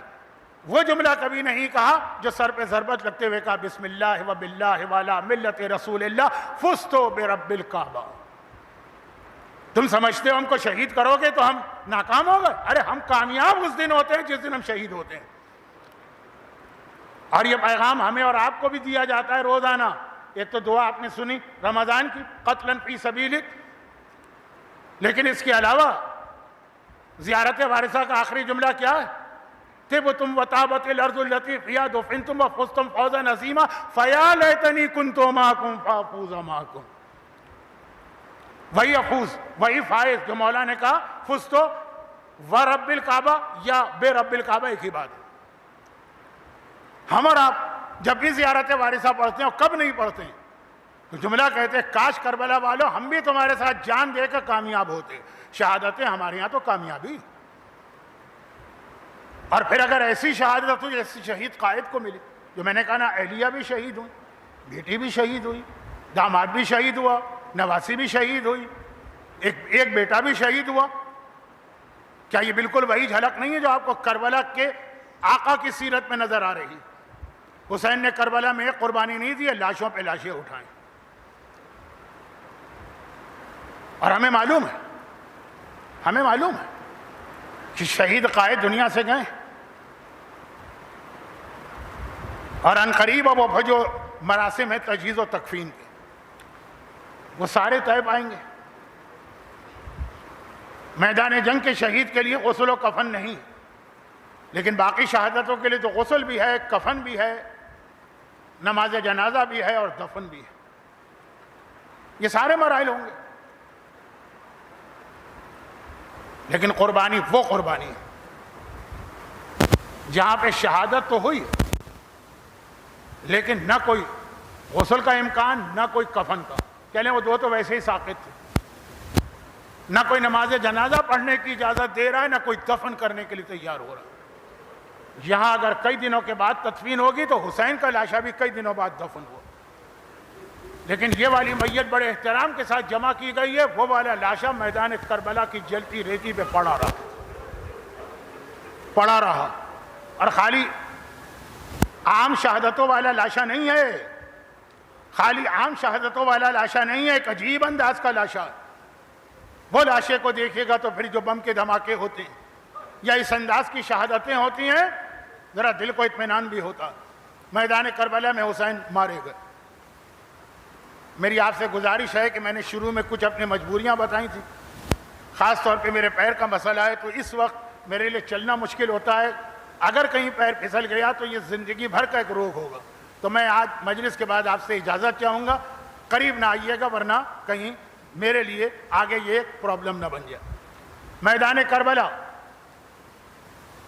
وہ جملہ کبھی نہیں کہا جو سر پہ ضربت لگتے ہوئے کہا بسم اللہ و باللہ والا ملت رسول اللہ فزتو برب الکعبہ. تم سمجھتے ہو ہم کو شہید کرو گے تو ہم ناکام ہو گئے؟ ارے ہم کامیاب اس دن ہوتے ہیں جس دن ہم شہید ہوتے ہیں. اور یہ پیغام ہمیں اور آپ کو بھی دیا جاتا ہے روزانہ. ایک تو دعا آپ نے سنی رمضان کی قتلاً فی سبیلک، لیکن اس کے علاوہ زیارت وارثہ کا آخری جملہ کیا ہے؟ طبتم وطابت الارض التي فيها دفنتم وفزتم فوزا عظیما فیا لیتنی کنت معکم فافوز معکم. وہی افوز، وہی فائز جو مولا نے کہا فزتو ورب الکعبہ یا بے رب الکعبہ ایک ہی بات ہے. ہم اور آپ جب بھی زیارت وارثہ پڑھتے ہیں اور کب نہیں پڑھتے ہیں تو جملہ کہتے ہیں کاش کربلا والو ہم بھی تمہارے ساتھ جان دے کر کامیاب ہوتے. شہادتیں ہمارے یہاں تو کامیابی. اور پھر اگر ایسی شہادت ہو جیسی شہید قائد کو ملی، جو میں نے کہا نا اہلیہ بھی شہید ہوئی، بیٹی بھی شہید ہوئی، داماد بھی شہید ہوا، نواسی بھی شہید ہوئی، ایک بیٹا بھی شہید ہوا. کیا یہ بالکل وہی جھلک نہیں ہے جو آپ کو کربلا کے آقا کی سیرت میں نظر آ رہی؟ حسین نے کربلا میں ایک قربانی نہیں دی، لاشوں پہ لاشیں اٹھائیں. اور ہمیں معلوم ہے کہ شہید قائد دنیا سے گئے اور عنقریب وہ جو مراسم ہے تجہیز و تکفین کے وہ سارے طے پائیں گے. میدان جنگ کے شہید کے لیے غسل و کفن نہیں، لیکن باقی شہادتوں کے لیے تو غسل بھی ہے، کفن بھی ہے، نماز جنازہ بھی ہے اور دفن بھی ہے. یہ سارے مراحل ہوں گے، لیکن قربانی وہ قربانی ہے جہاں پہ شہادت تو ہوئی لیکن نہ کوئی غسل کا امکان نہ کوئی کفن کا. کہہ لیں وہ دو تو ویسے ہی ساقط تھے، نہ کوئی نماز جنازہ پڑھنے کی اجازت دے رہا ہے نہ کوئی دفن کرنے کے لیے تیار ہو رہا ہے. یہاں اگر کئی دنوں کے بعد تدفین ہوگی تو حسین کا لاشا بھی کئی دنوں بعد دفن ہوا، لیکن یہ والی میت بڑے احترام کے ساتھ جمع کی گئی ہے. وہ والا لاشا میدان کربلا کی جلتی ریتی پہ پڑا رہا اور خالی عام شہادتوں والا لاشا نہیں ہے، خالی عام شہادتوں والا لاشا نہیں ہے، ایک عجیب انداز کا لاشا. وہ لاشے کو دیکھے گا تو پھر جو بم کے دھماکے ہوتے ہیں یا اس انداز کی شہادتیں ہوتی ہیں ذرا دل کو اطمینان بھی ہوتا. میدان کربلا میں حسین مارے گئے. میری آپ سے گزارش ہے کہ میں نے شروع میں کچھ اپنی مجبوریاں بتائی تھیں، خاص طور پہ میرے پیر کا مسئلہ ہے تو اس وقت میرے لیے چلنا مشکل ہوتا ہے. اگر کہیں پیر پھسل گیا تو یہ زندگی بھر کا ایک روگ ہوگا. تو میں آج مجلس کے بعد آپ سے اجازت چاہوں گا، قریب نہ آئیے گا ورنہ کہیں میرے لیے آگے یہ پرابلم نہ بن جائے. میدان کربلا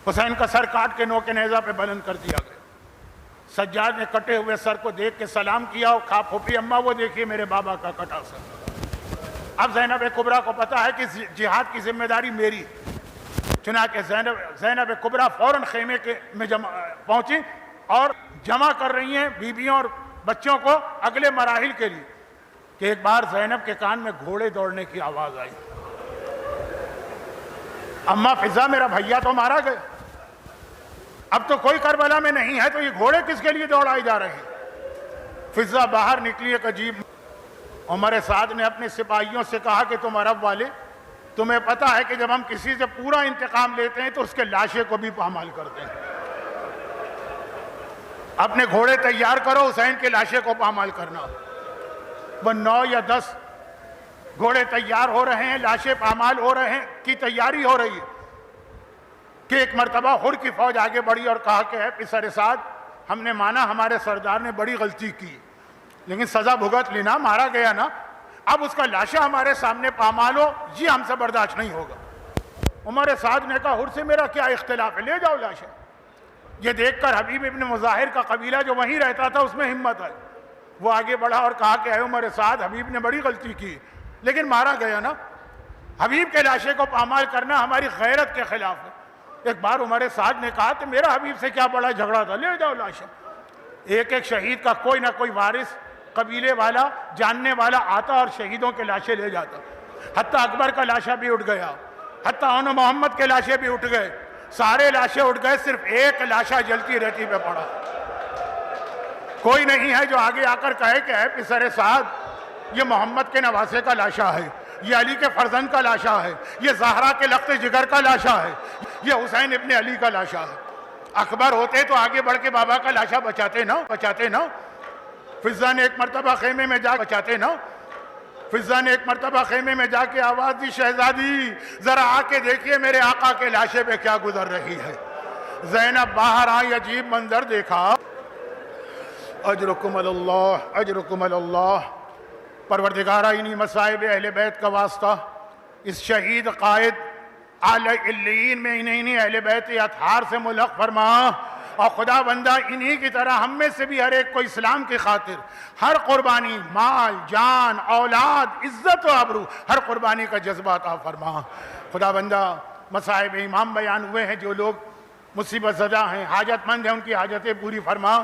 حسین کا سر کاٹ کے نوک نیزہ پہ بلند کر دیا گیا. سجاد نے کٹے ہوئے سر کو دیکھ کے سلام کیا اور کہا پھوپھی اماں وہ دیکھیے میرے بابا کا کٹا سر. اب زینب کبریٰ کو پتا ہے کہ جہاد کی ذمہ داری میری، چنانچہ زینب کبریٰ فوراً خیمے میں پہنچی اور جمع کر رہی ہیں بیویوں اور بچوں کو اگلے مراحل کے لیے کہ ایک بار زینب کے کان میں گھوڑے دوڑنے کی آواز آئی. اماں فضا میرا بھیا تو مارا گیا، اب تو کوئی کربلا میں نہیں ہے تو یہ گھوڑے کس کے لیے دوڑائے جا رہے ہیں. فضا باہر نکلی. ایک عجیب عمر سعد نے اپنے سپاہیوں سے کہا کہ تم عرب والے تمہیں پتا ہے کہ جب ہم کسی سے پورا انتقام لیتے ہیں تو اس کے لاشے کو بھی پامال کرتے ہیں. اپنے گھوڑے تیار کرو، حسین کے لاشے کو پامال کرنا. وہ 9 یا 10 گھوڑے تیار ہو رہے ہیں، لاشیں پامال ہو رہے ہیں کی تیاری ہو رہی ہے کہ ایک مرتبہ حر کی فوج آگے بڑھی اور کہا کہ اے پسر سعد ہم نے مانا ہمارے سردار نے بڑی غلطی کی لیکن سزا بھگت لینا، مارا گیا نا، اب اس کا لاشا ہمارے سامنے پامال ہو یہ ہم سے برداشت نہیں ہوگا. عمر سعد نے کہا حر سے میرا کیا اختلاف ہے، لے جاؤ لاشا. یہ دیکھ کر حبیب ابن مظاہر کا قبیلہ جو وہیں رہتا تھا اس میں ہمت آئی. وہ آگے بڑھا اور کہا کہ اے عمر سعد حبیب نے بڑی غلطی کی لیکن مارا گیا نا، حبیب کے لاشے کو پامال کرنا ہماری غیرت کے خلاف ہے. ایک بار عمر سعد نے کہا کہ میرا حبیب سے کیا بڑا جھگڑا تھا، لے جاؤ لاشا. ایک ایک شہید کا کوئی نہ کوئی وارث قبیلے والا جاننے والا آتا اور شہیدوں کے لاشے لے جاتا. حتیٰ اکبر کا لاشا بھی اٹھ گیا، حتیٰ اون محمد کے لاشے بھی اٹھ گئے، سارے لاشے اٹھ گئے، صرف ایک لاشا جلتی رہتی پہ پڑا. کوئی نہیں ہے جو آگے آ کر کہے کہ اے پسر سعد یہ محمد کے نواسے کا لاشا ہے، یہ علی کے فرزند کا لاشا ہے، یہ زہرا کے لخت جگر کا لاشا ہے، یہ حسین ابن علی کا لاشا ہے. اکبر ہوتے تو آگے بڑھ کے بابا کا لاشا بچاتے نا. فضا نے ایک مرتبہ خیمے میں جا کے آواز دی شہزادی ذرا آ کے دیکھیے میرے آقا کے لاشے پہ کیا گزر رہی ہے. زینب باہر آئی، عجیب منظر دیکھا. اجرکم اللہ. پروردگارہ انہی مصائب اہل بیت کا واسطہ اس شہید قائد اعلی علیین میں انہی اہل بیت اطہار سے ملحق فرما. اور خدا بندہ انہی کی طرح ہم میں سے بھی ہر ایک کو اسلام کی خاطر ہر قربانی، مال، جان، اولاد، عزت و آبرو، ہر قربانی کا جذبہ عطا فرما. خدا بندہ مصائب امام بیان ہوئے ہیں، جو لوگ مصیبت زدہ ہیں، حاجت مند ہیں، ان کی حاجتیں پوری فرما.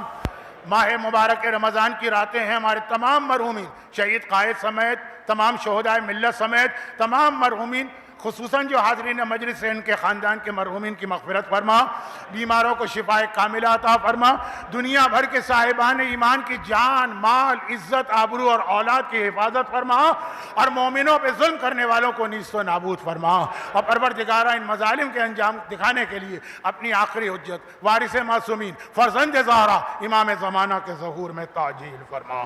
ماہ مبارک رمضان کی راتیں ہیں، ہمارے تمام مرحومین شہید قائد سمیت، تمام شہدائے ملت سمیت تمام مرحومین، خصوصاً جو حاضرین مجلس ہیں ان کے خاندان کے مرحومین کی مغفرت فرما. بیماروں کو شفاء کاملہ عطا فرما. دنیا بھر کے صاحبان ایمان کی جان، مال، عزت، آبرو اور اولاد کی حفاظت فرما اور مومنوں پہ ظلم کرنے والوں کو نیست و نابود فرما. اور پروردگارہ ان مظالم کے انجام دکھانے کے لیے اپنی آخری حجت وارث معصومین فرزند زہرا امام زمانہ کے ظہور میں تعجیل فرما.